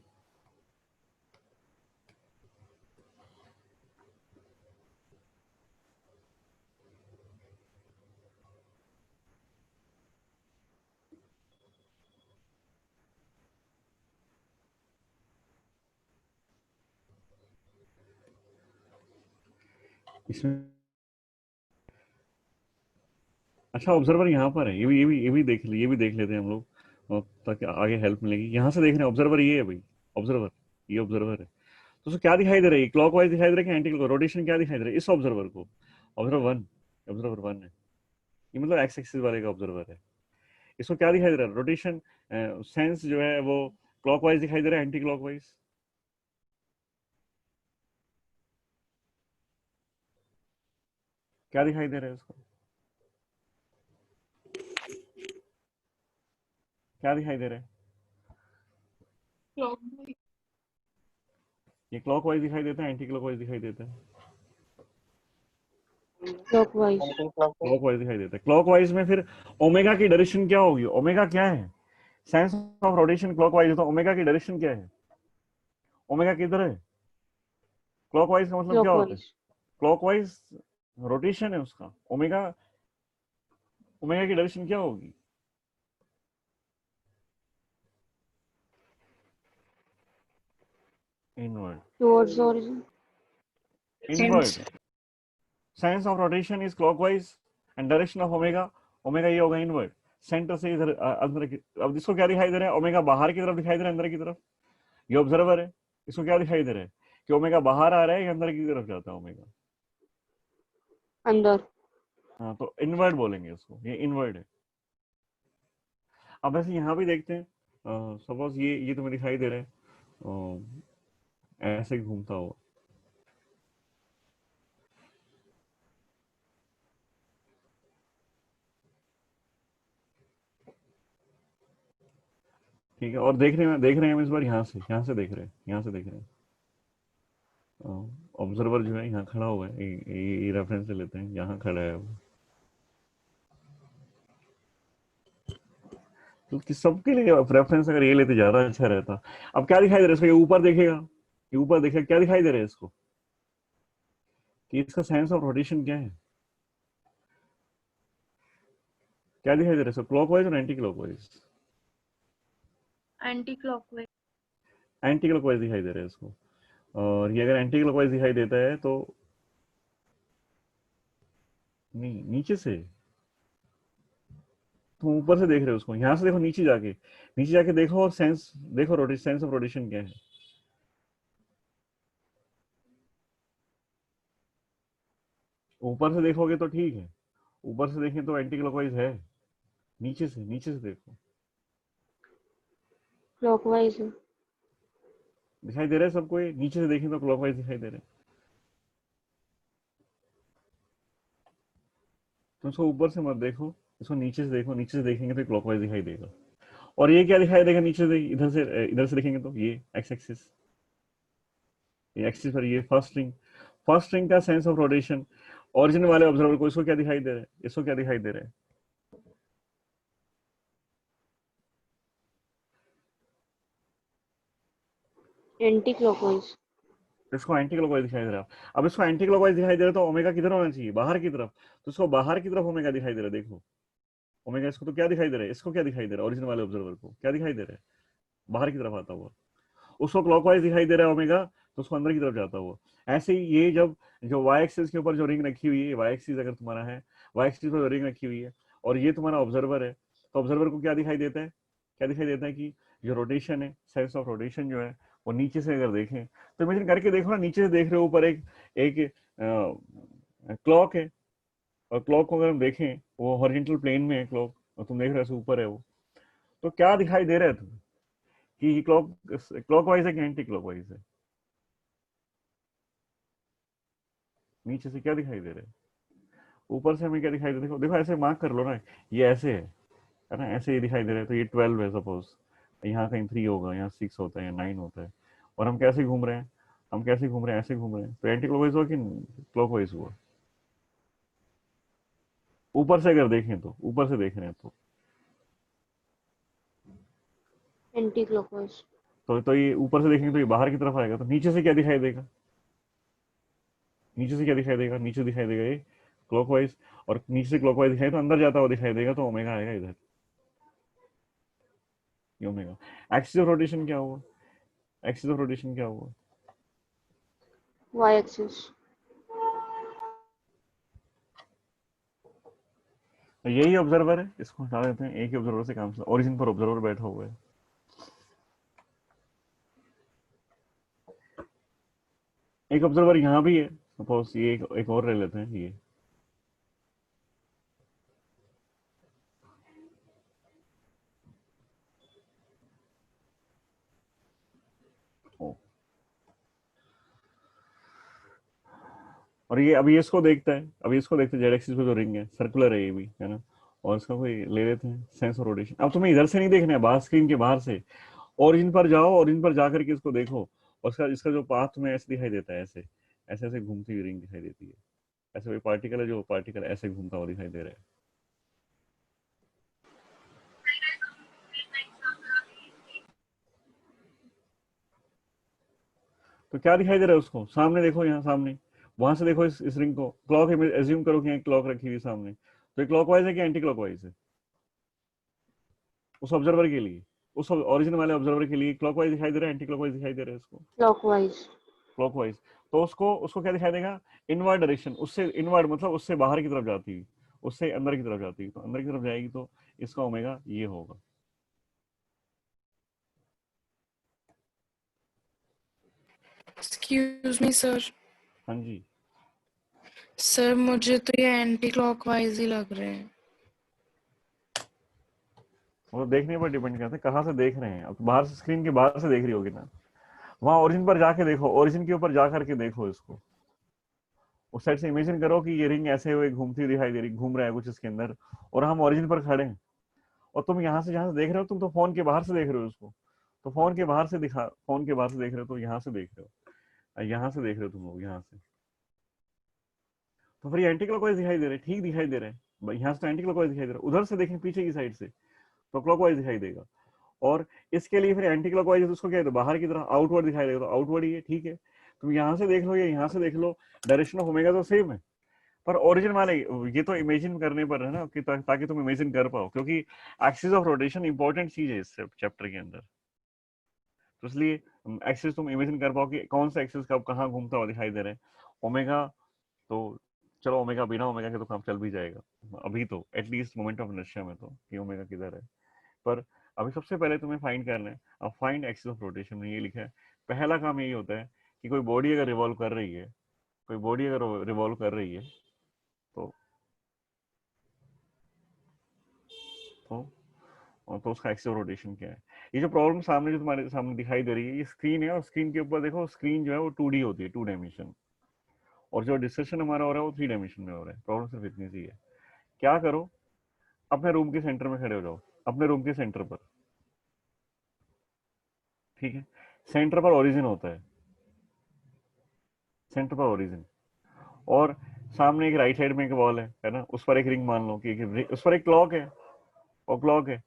इसमें अच्छा ऑब्जर्वर यहाँ पर है, ये भी देख लेते हैं हम लोग, ताकि आगे हेल्प मिलेगी। यहाँ से देख रहे हैं ऑब्जर्वर ये है भाई, ऑब्जर्वर, ये ऑब्जर्वर है। तो उसको क्या दिखाई दे रहा है? क्लॉकवाइज दिखाई दे रहा है कि एंटी क्लॉक? रोटेशन क्या दिखाई दे रहा है इस ऑब्जर्वर को? ऑब्जर्वर वन है, ये मतलब एक्स एक्सिस वाले का ऑब्जर्वर है। इसको क्या दिखाई दे रहा है? रोटेशन सेंस जो है वो क्लॉकवाइज दिखाई दे रहा है, एंटी क्लॉकवाइज? क्या दिखाई दे रहा है उसको? क्या दिखाई दे रहा है? ये क्लॉकवाइज दिखाई देता है, एंटी क्लॉकवाइज दिखाई देता है? Clockwise. क्लॉकवाइज दिखाई देता है। क्लॉकवाइज में फिर ओमेगा की डायरेक्शन क्या होगी? ओमेगा क्या है? सेंस ऑफ रोटेशन क्लॉकवाइज है, तो ओमेगा की डायरेक्शन क्या है? ओमेगा किधर है? क्लॉकवाइज का मतलब क्या होता है? Clockwise. क्लॉकवाइज रोटेशन है उसका। ओमेगा, ओमेगा की डायरेक्शन क्या होगी? Inward. Towards origin. Inward. Sense of rotation is clockwise and direction of omega, omega ये होगा इनवर्ड। सेंटर से इधर अंदर की। अब इसको क्या दिखाई दे रहा है? ओमेगा बाहर की तरफ दिखाई दे रहा है, अंदर की तरफ? ये ऑब्जर्वर है, इसको क्या दिखाई दे रहा है कि ओमेगा बाहर आ रहा है या अंदर की तरफ जाता है ओमेगा? अंदर। हाँ, तो इनवर्ड बोलेंगे इसको, ये इनवर्ड है। अब ऐसे यहाँ भी देखते हैं, सपोज ये तुम्हें दिखाई दे रहा है, ऐसे घूमता हुआ, ठीक है, और देख रहे हैं हम इस बार यहाँ से देख रहे हैं, यहाँ से देख रहे हैं। ऑब्जर्वर जो है यहाँ खड़ा हुआ है, ये रेफरेंस ले लेते हैं, यहाँ खड़ा है वो। तो सबके लिए रेफरेंस अगर ये लेते ज्यादा अच्छा रहता। अब क्या दिखाई दे रहा है इसको, ये ऊपर देखेगा, ये ऊपर देखेगा, क्या दिखाई दे रहा है इसको, कि इसका साइंस ऑफ रोटेशन क्या है, क्या दिखाई दे रहा है इसको, क्लॉकवाइज और anti clockwise? Anti clockwise. Anti clockwise दिखाई दे रहा है इसको। और ये अगर एंटी क्लॉकवाइज दिखाई देता है तो नहीं, नीचे से, तुम ऊपर से देख रहे हो उसको, यहाँ से देखो, नीचे जाके देखो, और सेंस देखो, रोटेशन, सेंस ऑफ रोटेशन क्या है। ऊपर से देखोगे तो ठीक है, ऊपर से देखें तो एंटी क्लॉकवाइज है, नीचे से देखो, क्लॉकवाइज है। दिखाई दे रहा है सबको, ये नीचे से देखें तो क्लॉकवाइज दिखाई दे रहा है। तो इसको ऊपर से मत देखो, इसको नीचे से देखो, नीचे से देखेंगे तो क्लॉकवाइज दिखाई देगा। और ये क्या दिखाई देगा नीचे से, इधर से देखेंगे तो ये एक्स एक्सिस, ये एक्सिस पर ये फर्स्ट रिंग का सेंस ऑफ रोटेशन, ओरिजिन वाले ऑब्जर्वर को, इसको क्या दिखाई दे रहा है, इसको क्या दिखाई दे रहा है, एंटी क्लॉकवाइज। इसको एंटी क्लॉकवाइज दिखाई दे रहा है। अब इसको एंटी क्लॉकवाइज दिखाई दे रहा है तो ओमेगा किधर होना चाहिए, बाहर की तरफ, तो इसको बाहर की तरफ ओमेगा दिखाई दे रहा है, देखो ओमेगा, इसको तो क्या दिखाई दे रहा है, इसको क्या दिखाई दे रहा है, ओरिजिन वाले ऑब्जर्वर को क्या दिखाई दे रहा है, बाहर की तरफ आता हुआ। उसको क्लॉकवाइज दिखाई दे रहा है ओमेगा, तो उसको अंदर की तरफ जाता हुआ। ऐसे ही ये जब जो वाई एक्सिस के ऊपर जो रिंग रखी हुई है, वाई एक्सिस अगर तुम्हारा है, वाई एक्सिस पर जो रिंग रखी हुई है, और ये तुम्हारा ऑब्जर्वर है, तो ऑब्जर्वर को क्या दिखाई देता है, क्या दिखाई देता है कि जो रोटेशन है, सेंस ऑफ रोटेशन जो है, वो नीचे से अगर देखें तो इमेजिन करके देखो ना, नीचे से देख रहे हो, ऊपर एक एक क्लॉक है, और क्लॉक को अगर हम देखें, वो हॉरिजॉन्टल प्लेन में है क्लॉक, और तुम देख रहे हो ऊपर है वो, तो क्या दिखाई दे रहा है तुम्हें, कि क्लॉकवाइज है कि एंटी क्लॉकवाइज है, नीचे से क्या दिखाई दे रहा है, ऊपर से हमें क्या दिखाई दे रहा है, देखो देखो, ऐसे मार्क कर लो ना, ये ऐसे है ना, ऐसे ये दिखाई दे रहा है, तो ये 12 है सपोज, यहाँ कहीं 3 होगा, यहाँ 6 होता है, या 9 होता है, और हम कैसे घूम रहे हैं, ऐसे घूम रहे हैं, तो एंटी क्लॉकवाइज हुआ कि क्लॉकवाइज हुआ, ऊपर से अगर देखें तो, ऊपर से देख रहे हैं एंटी क्लॉकवाइज। तो ये ऊपर से देखेंगे तो ये बाहर की तरफ आएगा, तो नीचे से क्या दिखाई देगा, नीचे दिखाई देगा ये क्लॉकवाइज, और नीचे से क्लॉकवाइज दिखाई तो अंदर जाता हुआ दिखाई देगा, तो ओमेगा आएगा इधर, ये ओमेगा। एक्सिस ऑफ रोटेशन क्या हुआ, एक्सिस ऑफ रोटेशन क्या हुआ, वाई एक्सिस। तो यही ऑब्जर्वर है, इसको हटा देते हैं, एक ही ऑब्जर्वर से काम, ओरिजिन पर ऑब्जर्वर बैठा हुआ है। एक ऑब्जर्वर यहाँ भी है, सपोज ये एक और ले लेते हैं, ये ओ, और ये अभी इसको देखता है, जेड एक्सिस पे जो रिंग है, सर्कुलर है ये भी, है ना, और इसका कोई ले लेते हैं सेंस ऑफ रोटेशन। अब तुम्हें इधर से नहीं देखना है, बाहर स्क्रीन के बाहर से ओरिजिन पर जाओ, ओरिजिन पर जा करके इसको देखो, और इसका जो पाथ तुम्हें ऐसे दिखाई देता है, ऐसे ऐसे ऐसे घूमती हुई रिंग दिखाई देती है, ऐसे कोई पार्टिकल है, जो पार्टिकल ऐसे घूमता हुआ दिखाई दे रहा है, तो क्या दिखाई दे रहा है उसको, सामने देखो, यहाँ सामने, वहां से देखो, इस रिंग को, क्लॉक है, एज्यूम करो कि क्लॉक रखी हुई सामने, तो ये क्लॉकवाइज है कि एंटी क्लॉकवाइज है, उस ऑब्जर्वर के लिए, उस ओरिजिन वाले ऑब्जर्वर के लिए क्लॉकवाइज दिखाई दे रहा है, एंटी क्लॉकवाइज दिखाई दे रहा है इसको, क्लॉकवाइज। क्लॉकवाइज। तो उसको उसको क्या दिखाई देगा, इनवर्ड डायरेक्शन, उससे इनवर्ड मतलब उससे बाहर की तरफ जाती हुई, उससे अंदर की तरफ जाती है, तो अंदर की तरफ जाएगी तो इसका ओमेगा ये होगा। Excuse me, sir. हाँ जी, सर मुझे तो ये एंटी क्लॉकवाइज ही लग रहे हैं। वो देखने पर डिपेंड करता है कहाँ से देख रहे हैं। अब बाहर से, स्क्रीन के बाहर से देख रही होगी ना, वहां ओरिजिन पर जाके देखो, ओरिजिन के ऊपर जा करके देखो इसको, उस साइड से इमेजिन करो कि ये रिंग ऐसे हुए घूमती दिखाई दे रही, घूम रहा है कुछ इसके अंदर, और हम ओरिजिन पर खड़े हैं, और तुम यहाँ से जहाँ से देख रहे हो, तुम तो फोन के बाहर से देख रहे हो उसको, तो फोन के बाहर से दिखा, फोन के बाहर से देख रहे हो, तो यहाँ से देख रहे हो, यहाँ से देख रहे हो तुम लोग, यहाँ से, तो फिर ये एंटी क्लॉकवाइज दिखाई दे रहे, ठीक दिखाई दे रहे हैं, यहाँ से तो एंटी क्लॉकवाइज दिखाई दे रहा है, उधर से देखें पीछे की साइड से तो क्लॉकवाइज दिखाई देगा। और इसके लिए फिर एंटी क्लॉकवाइज तो उसको क्या है, बाहर की तरफ आउटवर्ड दिखाई देगा, तो आउटवर्ड ही है, ठीक है, तुम यहाँ से देख लो या यहाँ से देख लो, डायरेक्शन ऑफ ओमेगा तो सेम है, पर ओरिजिन वाले ये तो इमेजिन करने पर है ना, कि ताकि तुम इमेजिन कर पाओ, क्योंकि एक्सिस ऑफ रोटेशन इंपॉर्टेंट चीज है इस चैप्टर के अंदर, तो इसलिए एक्सिस तुम इमेजिन कर पाओ कि कौन सा एक्सिस कब कहाँ घूमता हुआ दिखाई दे रहा है। ओमेगा तो चलो, ओमेगा बिना ओमेगा के तो काम चल भी जाएगा अभी तो, एटलीस्ट मोमेंट ऑफ इनर्शिया में तो, कि ओमेगा किधर है, पर अभी सबसे पहले तुम्हें फाइंड करना है। अब फाइंड एक्सिस ऑफ रोटेशन में ये लिखा है, पहला काम यही होता है कि कोई बॉडी अगर रिवॉल्व कर रही है, कोई बॉडी अगर रिवॉल्व कर रही है, तो तो उसका एक्सिस ऑफ रोटेशन क्या है। ये जो प्रॉब्लम सामने जो तुम्हारे सामने दिखाई दे रही है, ये स्क्रीन है, और स्क्रीन के ऊपर देखो, स्क्रीन जो है वो 2D होती है, 2 डायमेंशन, और जो डिस्कशन हमारा हो रहा है वो 3 डायमेंशन में हो रहा है। प्रॉब्लम सिर्फ इतनी सी है, क्या करो, अपने रूम के सेंटर में खड़े हो जाओ, अपने रूम के सेंटर पर, ठीक है, सेंटर पर ओरिजिन होता है, सेंटर पर ओरिजिन, और सामने एक राइट साइड में एक वॉल है ना, उस पर एक रिंग मान लो कि उस पर एक क्लॉक है, और क्लॉक है,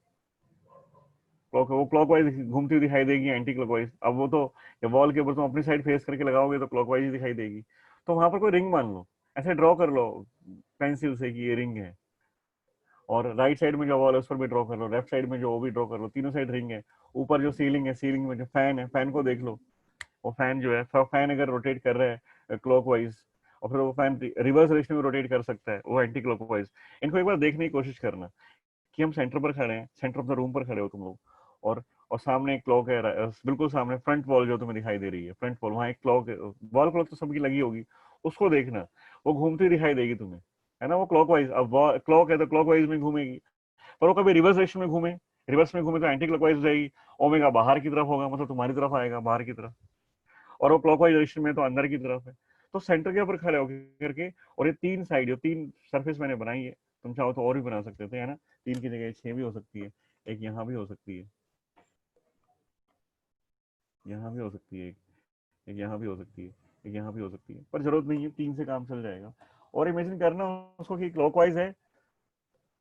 क्लॉक है, वो क्लॉकवाइज घूमती हुई दिखाई देगी, एंटी क्लॉकवाइज। अब वो तो वॉल के ऊपर तुम अपनी साइड फेस करके लगाओगे तो क्लॉकवाइज ही दिखाई देगी, तो वहां पर कोई रिंग मान लो, ऐसे ड्रॉ कर लो पेंसिल से कि ये रिंग है, और राइट साइड में जो वॉल है उस पर भी ड्रॉ कर लो, लेफ्ट साइड में जो वो भी ड्रॉ कर लो, तीनों साइड रिंग है। ऊपर जो सीलिंग है, सीलिंग में जो फैन है, फैन को देख लो, वो फैन जो है, फैन अगर रोटेट कर रहा है क्लॉकवाइज, और फिर वो फैन रिवर्स डायरेक्शन में रोटेट कर सकता है, वो एंटी क्लॉकवाइज। इनको एक बार देखने की कोशिश करना कि हम सेंटर पर खड़े हैं, सेंटर ऑफ द रूम पर खड़े हो तुम लोग, और सामने एक क्लॉक है, बिल्कुल सामने फ्रंट वॉल जो तुम्हें दिखाई दे रही है, फ्रंट वॉल, वहाँ एक क्लॉक है, वॉल क्लॉक तो सबकी लगी होगी, उसको देखना, वो घूमती दिखाई देगी तुम्हें, है ना, वो क्लॉकवाइज। अब क्लॉक है तो क्लॉकवाइज में घूमेगी, पर वो कभी रिवर्स डायरेक्शन में घूमे, रिवर्स में घूमे तो एंटी क्लॉकवाइज हो जाएगी, ओमेगा बाहर की तरफ होगा, मतलब तुम्हारी तरफ आएगा, बाहर की तरफ, और वो क्लॉकवाइज डायरेक्शन में तो अंदर की तरफ है। तो सेंटर के ऊपर खड़े होकर करके, और ये 3 साइड, जो 3 सरफेस मैंने बनाई है, तुम चाहो तो और भी बना सकते थे, है ना, 3 की जगह 6 भी हो सकती है, एक यहाँ भी हो सकती है, यहाँ भी हो सकती है, एक यहाँ भी हो सकती है, एक यहाँ भी हो सकती है, पर जरूरत नहीं है, 3 से काम चल जाएगा। और इमेजिन करना उसको कि क्लॉकवाइज है,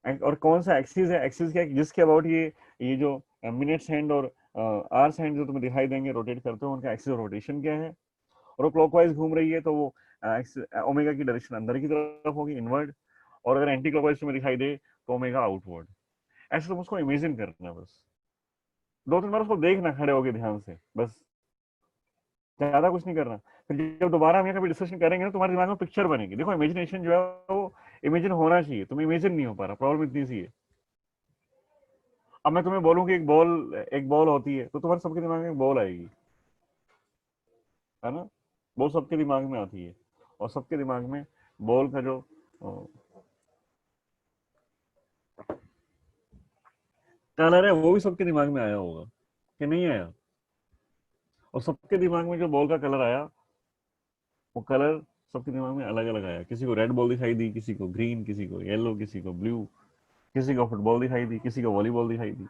और कौन सा एक्सिस है, एक्सिस क्या है, जिसके अबाउट ये जो मिनट्स हैंड और आवर्स हैंड जो तुम्हें दिखाई देंगे रोटेट करते हो, उनका एक्सिस रोटेशन क्या है, और वो क्लॉकवाइज घूम रही है तो वो ओमेगा की डायरेक्शन अंदर की तरफ होगी, इनवर्ड, और अगर एंटी क्लॉकवाइज तुम्हें दिखाई दे तो ओमेगा आउटवर्ड। ऐसे तुम उसको इमेजिन करना, बस 2-3 बार उसको देखना खड़े होके ध्यान से, बस ज्यादा कुछ नहीं करना। फिर जब दोबारा हम यहाँ कभी डिस्कशन करेंगे ना, तुम्हारे दिमाग में पिक्चर बनेगी। देखो, इमेजिनेशन जो है वो इमेजिन होना चाहिए, तुम इमेजिन नहीं हो पा रहा, प्रॉब्लम इतनी सी है। अब मैं तुम्हें बोलूं कि एक बॉल होती है, तो तुम्हारे सबके दिमाग में एक बॉल आएगी, है ना, बॉल सबके दिमाग में आती है, और सबके दिमाग में बॉल का जो कलर है वो भी सबके दिमाग में आया होगा कि नहीं आया, और सबके दिमाग में जो बॉल का कलर आया, वो कलर सबके दिमाग में अलग अलग आया, किसी को रेड बॉल दिखाई दी, किसी को ग्रीन, किसी को येलो, किसी को ब्लू, किसी को फुटबॉल दिखाई दी, किसी को वॉलीबॉल दिखाई दी,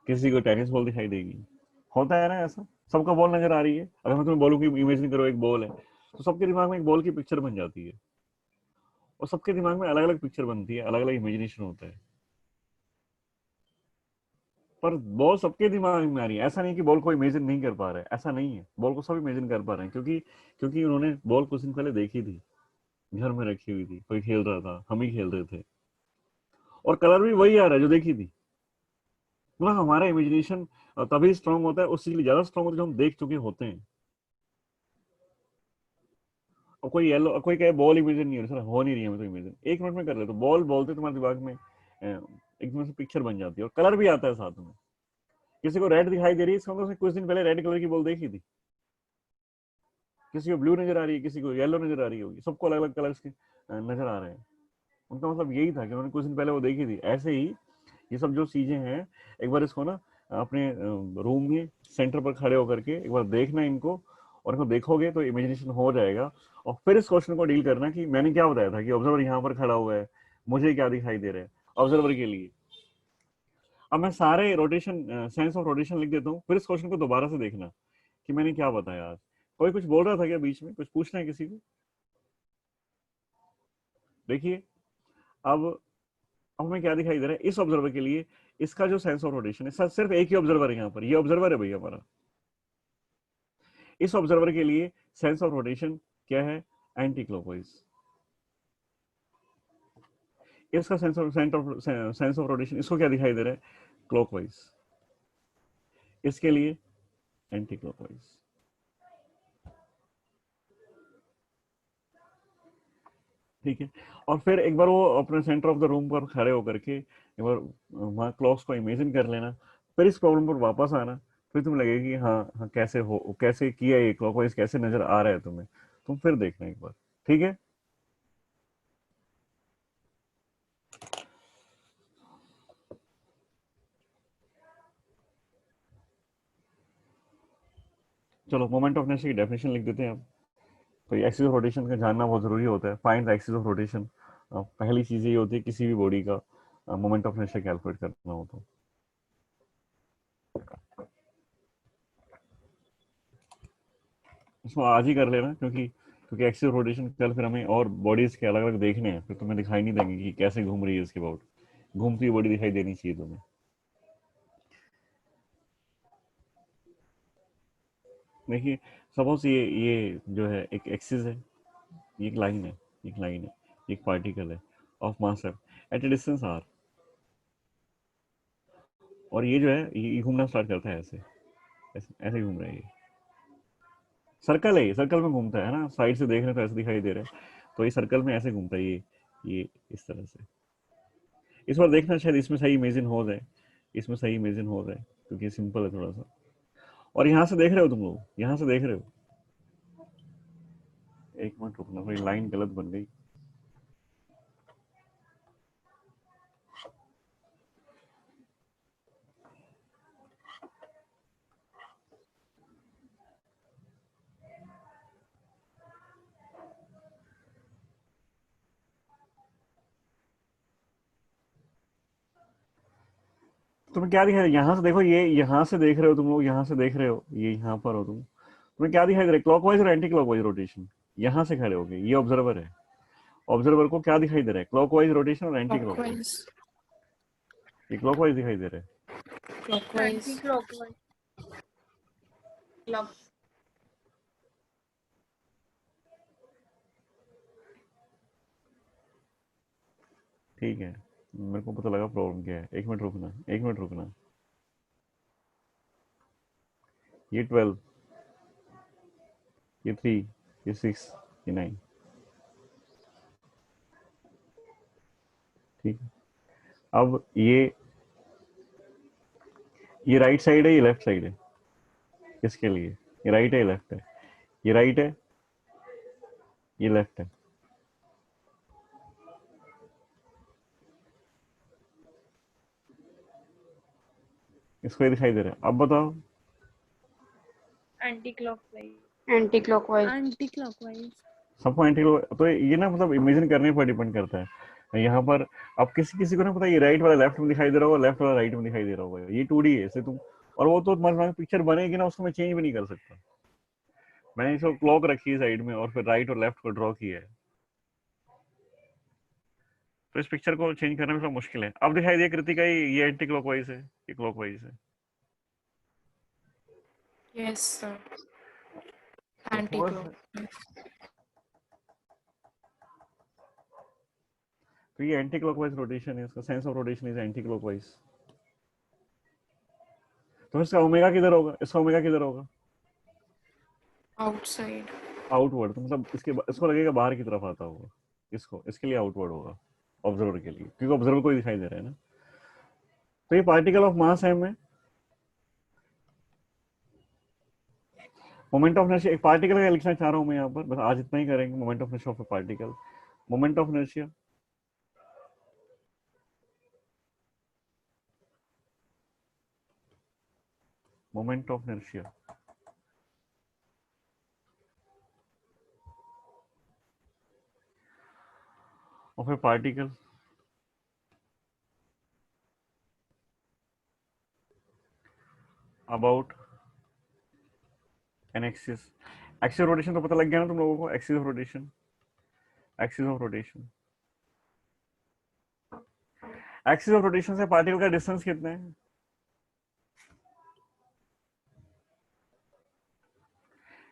किसी को टेनिस बॉल दिखाई देगी। होता है ना ऐसा, सबको बॉल नजर आ रही है। अगर मैं तुम्हें बोलूं कि इमेजिन करो एक बॉल है, तो सबके दिमाग में एक बॉल की पिक्चर बन जाती है, और सबके दिमाग में अलग अलग पिक्चर बनती है, अलग अलग इमेजिनेशन होता है, पर बॉल सबके दिमाग में आ रही है। ऐसा नहीं कि बॉल को इमेजिन नहीं कर पा रहे, ऐसा नहीं है, बॉल को सब इमेजिन कर पा रहे हैं, क्योंकि क्योंकि उन्होंने बॉल कुछ दिन पहले देखी थी, घर में रखी हुई थी, कोई खेल रहा था, हम ही खेल रहे थे, और कलर भी वही आ रहा है जो देखी थी। मतलब हमारा इमेजिनेशन तभी स्ट्रांग होता है, उस चीज के लिए ज्यादा स्ट्रांग होता है जो हम देख चुके होते हैं। और कोई येलो, कोई कहे बॉल इमेजिन नहीं हो रही, सर हो नहीं रही है, मैं तो इमेजिन 1 मिनट में कर ले, तो बॉल बोलते तुम्हारे दिमाग में एकदम से पिक्चर बन जाती है, और कलर भी आता है साथ में। किसी को रेड दिखाई दे रही है, इसका मतलब उसने कुछ दिन पहले रेड कलर की बॉल देखी थी, किसी को ब्लू नजर आ रही है, किसी को येलो नजर आ रही होगी, सबको अलग अलग कलर्स के नजर आ रहे हैं। उनका मतलब यही था कि उन्होंने कुछ दिन पहले वो देखी थी। ऐसे ही ये सब जो चीजें हैं, एक बार इसको ना अपने रूम में सेंटर पर खड़े होकर के एक बार देखना इनको, और इनको देखोगे तो इमेजिनेशन हो जाएगा। और फिर इस क्वेश्चन को डील करना कि मैंने क्या बताया था कि ऑब्जर्वर यहाँ पर खड़ा हुआ है, मुझे क्या दिखाई दे रहा है ऑब्जर्वर के लिए। अब मैं सारे रोटेशन, साइंस ऑफ रोटेशन लिख देता हूँ, फिर इस क्वेश्चन को दोबारा से देखना कि मैंने क्या बताया आज। कोई कुछ बोल रहा था क्या बीच में, कुछ पूछना है किसी को? देखिए अब हमें क्या दिखाई दे रहा है इस ऑब्जर्वर के लिए, इसका जो सेंस ऑफ रोटेशन है, सिर्फ एक ही ऑब्जर्वर है यहाँ पर, ये ऑब्जर्वर है भैया हमारा। इस ऑब्जर्वर के लिए सेंस ऑफ रोटेशन क्या है? Anti clockwise. इसका सेंस ऑफ रोटेशन इसको क्या दिखाई दे रहा है? क्लॉकवाइज। इसके लिए एंटी क्लॉकवाइज। ठीक है। और फिर एक बार वो अपने सेंटर ऑफ द रूम पर खड़े होकर के एक बार वहाँ क्लॉक्स को इमेजिन कर लेना, फिर इस प्रॉब्लम पर वापस आना, फिर तुम्हें लगेगा कि हाँ हाँ कैसे हो, कैसे किया ये क्लॉकवाइज, कैसे नजर आ रहा है तुम्हें, तुम फिर देखना एक बार। ठीक है। चलो मोमेंट ऑफ इनर्शिया की डेफिनेशन लिख देते हैं अब। तो एक्सिस ऑफ रोटेशन का जानना बहुत जरूरी होता है। Find the axis of rotation. पहली चीज ये होती है किसी भी बॉडी का मोमेंट ऑफ इनर्शिया कैलकुलेट करना हो तो। इसको आज ही कर लेना, क्योंकि एक्सिस ऑफ रोटेशन कल फिर हमें और बॉडीज के अलग अलग देखने हैं, फिर तुम्हें दिखाई नहीं देंगे कि कैसे घूम रही है इसके अबाउट। घूमती हुई बॉडी दिखाई देनी चाहिए तुम्हें। देखिए सपोज ये जो है एक एक्सिस है, ये एक लाइन है, एक लाइन है, एक पार्टिकल है of mass at a distance R, और ये जो है ये घूमना स्टार्ट करता है ऐसे ऐसे ऐसे घूम रहा है। ये सर्कल है, ये सर्कल में घूमता है ना, साइड से देख रहे हैं तो ऐसे दिखाई दे रहा है, तो ये सर्कल में ऐसे घूमता है ये इस तरह से। इस बार देखना शायद इसमें सही इमेजिन हो जाए, इसमें सही इमेजिन हो जाए, क्योंकि सिंपल है थोड़ा सा। और यहाँ से देख रहे हो तुम लोग, यहाँ से देख रहे हो, एक मिनट रुकना, कोई लाइन गलत बन गई। तुम्हें क्या दिखाई दे, यहाँ से देखो, ये यहाँ से देख रहे हो तुम लोग, यहाँ से देख रहे हो, ये यहाँ पर हो तुम, तुम्हें क्या दिखाई दे रहा है? क्लॉकवाइज और एंटी क्लॉकवाइज रोटेशन। यहाँ से खड़े हो गए, ये ऑब्जर्वर है, ऑब्जर्वर को क्या दिखाई दे रहा है? क्लॉकवाइज रोटेशन और एंटी क्लॉकवाइज। Clockwise. ये क्लॉकवाइज दिखाई दे रहा है। Clockwise. Anti-clockwise. Clock. ठीक है, मेरे को पता लगा प्रॉब्लम क्या है। एक मिनट रुकना, एक मिनट रुकना। ये 12, ये 3, ये 6, ये 9। ठीक है। अब ये राइट साइड है, ये लेफ्ट साइड है। किसके लिए? ये राइट है, ये लेफ्ट है? ये राइट है, ये लेफ्ट है। इसको ये दिखाई दे रहा है। अब बताओ। Anti-clockwise. Anti-clockwise. Anti-clockwise. सबको एंटी, तो ये ना मतलब इमेजिन करने पर डिपेंड करता है यहाँ पर। अब किसी किसी को ना पता, ये राइट वाला लेफ्ट में दिखाई दे रहा होगा, लेफ्ट वाला राइट में दिखाई दे रहा होगा, ये 2D है इसे तुम, और वो तो मतलब पिक्चर बनेगी ना, उसको मैं चेंज भी नहीं कर सकता। मैंने इसको क्लॉक रखी है साइड में और फिर राइट और लेफ्ट को ड्रॉ किया है, तो इस पिक्चर को चेंज करना भी थोड़ा मुश्किल है। अब दिखाई दिया कृतिका, ये एंटी क्लॉकवाइज है, ये क्लॉकवाइज है। Yes, sir. तो थोड़ा सा, Anti-clockwise. तो ये एंटी क्लॉकवाइज रोटेशन है, इसका sense of rotation is anti clockwise. तो इसका ओमेगा किधर होगा? इसका ओमेगा किधर होगा? Outside. आउटवर्ड। तो मतलब इसको लगेगा बाहर की तरफ आता होगा, इसको, इसके लिए आउटवर्ड होगा ऑब्जर्वर के लिए, क्योंकि ऑब्जर्वर को ही दिखाई दे रहा है ना। तो ये पार्टिकल ऑफ मास है में, मोमेंट ऑफ इनर्शिया एक पार्टिकल का लिखना चाह रहा हूं मैं यहाँ पर, बस आज इतना ही करेंगे। Moment of inertia of A particle, moment of inertia moment of inertia of a particle about an axis. Axis rotation तो पता लग गया ना तुम लोगों को, axis of rotation, axis of rotation, axis of rotation से पार्टिकल का डिस्टेंस कितना है?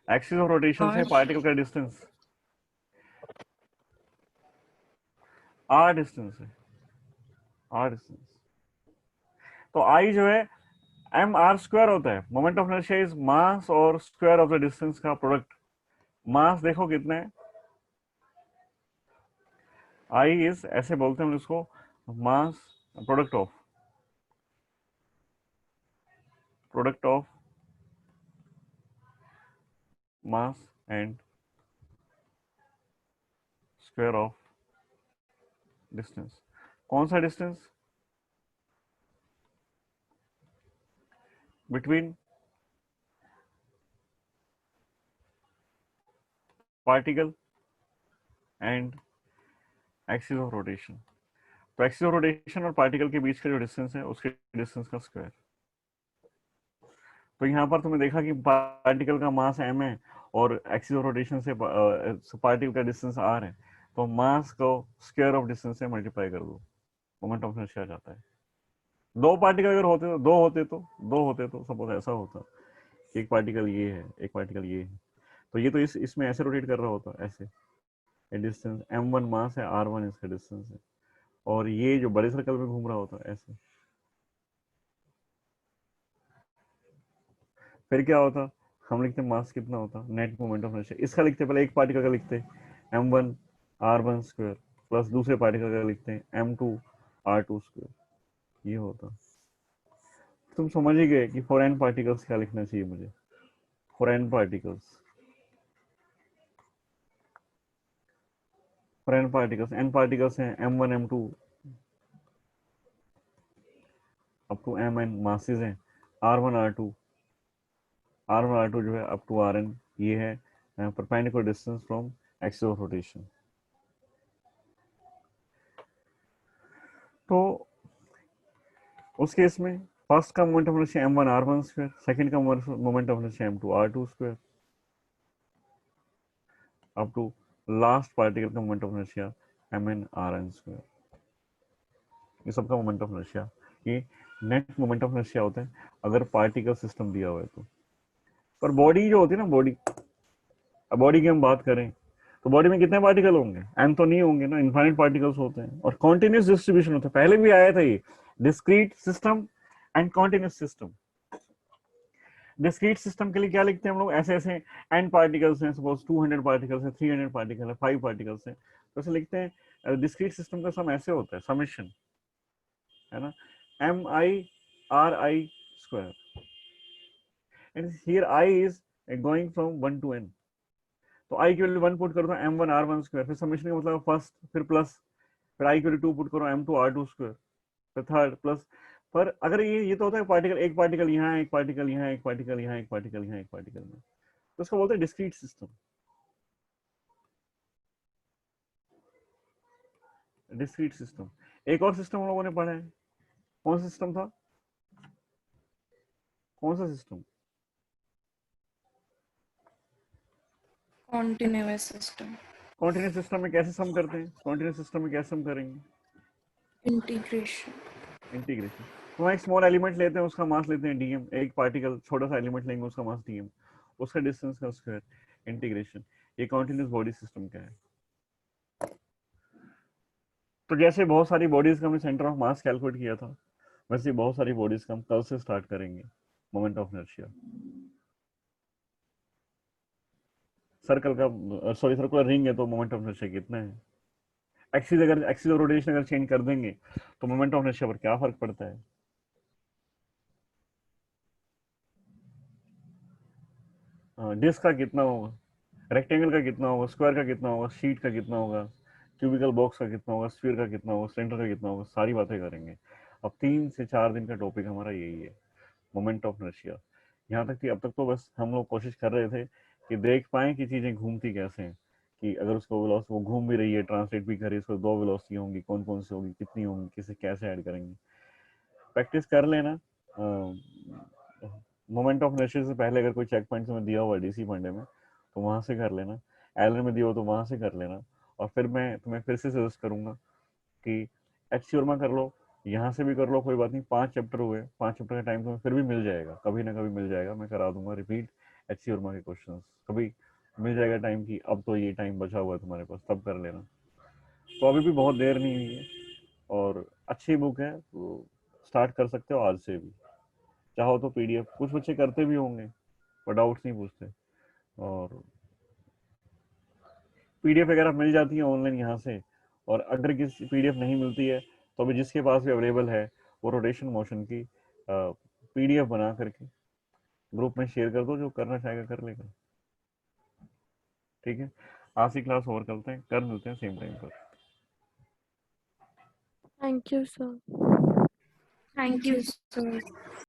एक्सिस ऑफ रोटेशन से R. पार्टिकल का डिस्टेंस आर डिस्टेंस है, आर डिस्टेंस। तो आई जो है एम आर स्क्वायर होता है। Moment of inertia is mass और स्क्वायर ऑफ द डिस्टेंस का प्रोडक्ट। मास देखो कितना है, आई इज, ऐसे बोलते हैं हम इसको, मास product of mass and square of distance. कौन सा distance? Between particle and axis of rotation. तो एक्सिस ऑफ रोटेशन और पार्टिकल के बीच का जो डिस्टेंस है उसके डिस्टेंस का स्क्वायर। तो यहाँ पर तुमने देखा कि पार्टिकल का मास m है और एक्सिस ऑफ रोटेशन से पार्टिकल का डिस्टेंस r है, तो मास को स्क्वायर ऑफ डिस्टेंस से मल्टीप्लाई कर दो, मोमेंट ऑफ इनर्शिया आ जाता है। दो पार्टिकल अगर होते तो दो होते तो सपोज ऐसा होता, एक पार्टिकल ये है, एक पार्टिकल ये है, तो ये तो इसमें ऐसे रोटेट कर रहा होता, ऐसे डिस्टेंस m1 मास है, r1 इसका डिस्टेंस है, और ये जो बड़े सर्कल में घूम रहा होता ऐसे। फिर क्या होता, हम लिखते मास कितना होता, नेट मोमेंट ऑफ इनर्शिया। इसका लिखते पहले एक पार्टिकल का लिखते m1 r1 स्क्वायर प्लस दूसरे पार्टिकल का लिखते हैं m2 r2 स्क्वायर, ये होता। तुम समझ ही गए कि फॉर n पार्टिकल्स क्या लिखना चाहिए मुझे, for n particles, for n particles, n particles हैं m1 m2 up to mn masses हैं, r1 r2 जो है अप टू rn, ये है perpendicular distance from axis of rotation. तो उस केस में फर्स्ट का moment of inertia m1 r1 square, second का moment of inertia m2 r2 square up to last particle का moment of inertia mn rn square. ये सबका मोमेंट ऑफ इनर्शिया, ये नेट मोमेंट ऑफ इनर्शिया होता है अगर पार्टिकल सिस्टम दिया हुआ है तो। पर बॉडी जो होती है ना, बॉडी की हम बात करें तो बॉडी में कितने पार्टिकल होंगे? n तो नहीं होंगे ना, इनफाइनाइट पार्टिकल्स होते हैं और कॉन्टिन्यूस डिस्ट्रीब्यूशन होता है। पहले भी आया था ये, discrete system and continuous system. Discrete system के लिए क्या लिखते हैं हम लोग, ऐसे ऐसे n पार्टिकल्स हैं, सपोज 200 पार्टिकल्स है, 300 पार्टिकल है, 5 पार्टिकल्स हैं, तो ऐसे लिखते हैं। डिस्क्रीट सिस्टम का सम ऐसे होता है, समेशन, है ना, mi square, and here i is going from 1 to n। तो i की वैल्यू 1 पुट करो तो m1 r1 स्क्वायर, फिर समेशन का मतलब फर्स्ट, फिर प्लस, फिर i की वैल्यू 2 पुट करो m2 r2 स्क्वायर, फिर थर्ड प्लस। पर अगर ये तो होता है पार्टिकल, एक पार्टिकल यहाँ, एक पार्टिकल यहाँ, एक पार्टिकल यहाँ, एक पार्टिकल यहाँ, एक पार्टिकल में, तो उसको बोलते हैं डिस्क्रीट सिस्टम। Discrete system. एक और सिस्टम हम लोगों ने पढ़ा है, कौन सा सिस्टम था, कौन सा system? Continuous system. Continuous system में कैसे सम करते हैं, कॉन्टिन्यूस सिस्टम में कैसे सम करेंगे? Integration. इंटीग्रेशन। तो हम एक स्मॉल एलिमेंट लेते हैं, उसका मास लेते हैं dm, एक पार्टिकल छोटा सा एलिमेंट लेंगे, उसका मास dm, उसका डिस्टेंस का स्क्वायर, इंटीग्रेशन। ये कॉन्टिन्यूस बॉडी सिस्टम का है। तो जैसे बहुत सारी बॉडीज का हमने सेंटर ऑफ मास कैलकुलेट किया था, वैसे बहुत सारी बॉडीज का हम कल से स्टार्ट करेंगे मोमेंट ऑफ इनर्शिया। सर्कल का सर्कुलर रिंग है तो मोमेंट ऑफ इनर्शिया कितना है? एक्सिस ऑफ रोटेशन अगर चेंज कर देंगे तो मोमेंट ऑफ इनर्शिया पर क्या फर्क पड़ता है? डिस्क का कितना होगा, रेक्टेंगल का कितना होगा, स्क्वायर का कितना होगा, शीट का कितना होगा, क्यूबिकल बॉक्स का कितना होगा, स्फीयर का कितना होगा, सिलेंडर का कितना होगा, सारी बातें करेंगे। अब 3 से 4 दिन का टॉपिक हमारा यही है, मोमेंट ऑफ इनर्शिया। यहाँ तक कि अब तक तो बस हम लोग कोशिश कर रहे थे कि देख पाएं कि चीज़ें घूमती कैसे हैं, कि अगर उसको वेलोसिटी वो घूम भी रही है, ट्रांसलेट भी कर रही है, उसको 2 वेलोसिटी होंगी, कौन कौन सी होगी, कितनी होंगी, किसे कैसे ऐड करेंगे, प्रैक्टिस कर लेना। मोमेंट ऑफ इनर्शिया से पहले अगर कोई चेक पॉइंट में दिया हुआ डीसी पांडे में तो वहां से कर लेना, एलन में दिया हो तो वहां से कर लेना। और फिर मैं तुम्हें फिर से सजेस्ट करूंगा कि एच शर्मा कर लो, यहाँ से भी कर लो, कोई बात नहीं, 5 चैप्टर हुए, 5 चैप्टर का टाइम तुम्हें फिर भी मिल जाएगा, कभी ना कभी मिल जाएगा, मैं करा दूंगा रिपीट एच शर्मा के क्वेश्चंस, कभी मिल जाएगा टाइम की अब तो ये टाइम बचा हुआ है तुम्हारे पास, तब कर लेना। तो अभी भी बहुत देर नहीं हुई है और अच्छी बुक है, तो स्टार्ट कर सकते हो आज से भी, चाहो तो पीडीएफ, कुछ बच्चे करते भी होंगे पर डाउट्स नहीं पूछते, और पीडीएफ वगैरह मिल जाती है ऑनलाइन यहाँ से। और अगर किसी पीडीएफ नहीं मिलती है तो अभी जिसके पास भी अवेलेबल है वो रोटेशन मोशन की पीडीएफ बना करके ग्रुप में शेयर कर दो, जो करना चाहेगा कर लेगा। ठीक है, आज की क्लास और करते हैं, कर मिलते हैं सेम टाइम पर। Thank you, sir. Thank you, sir.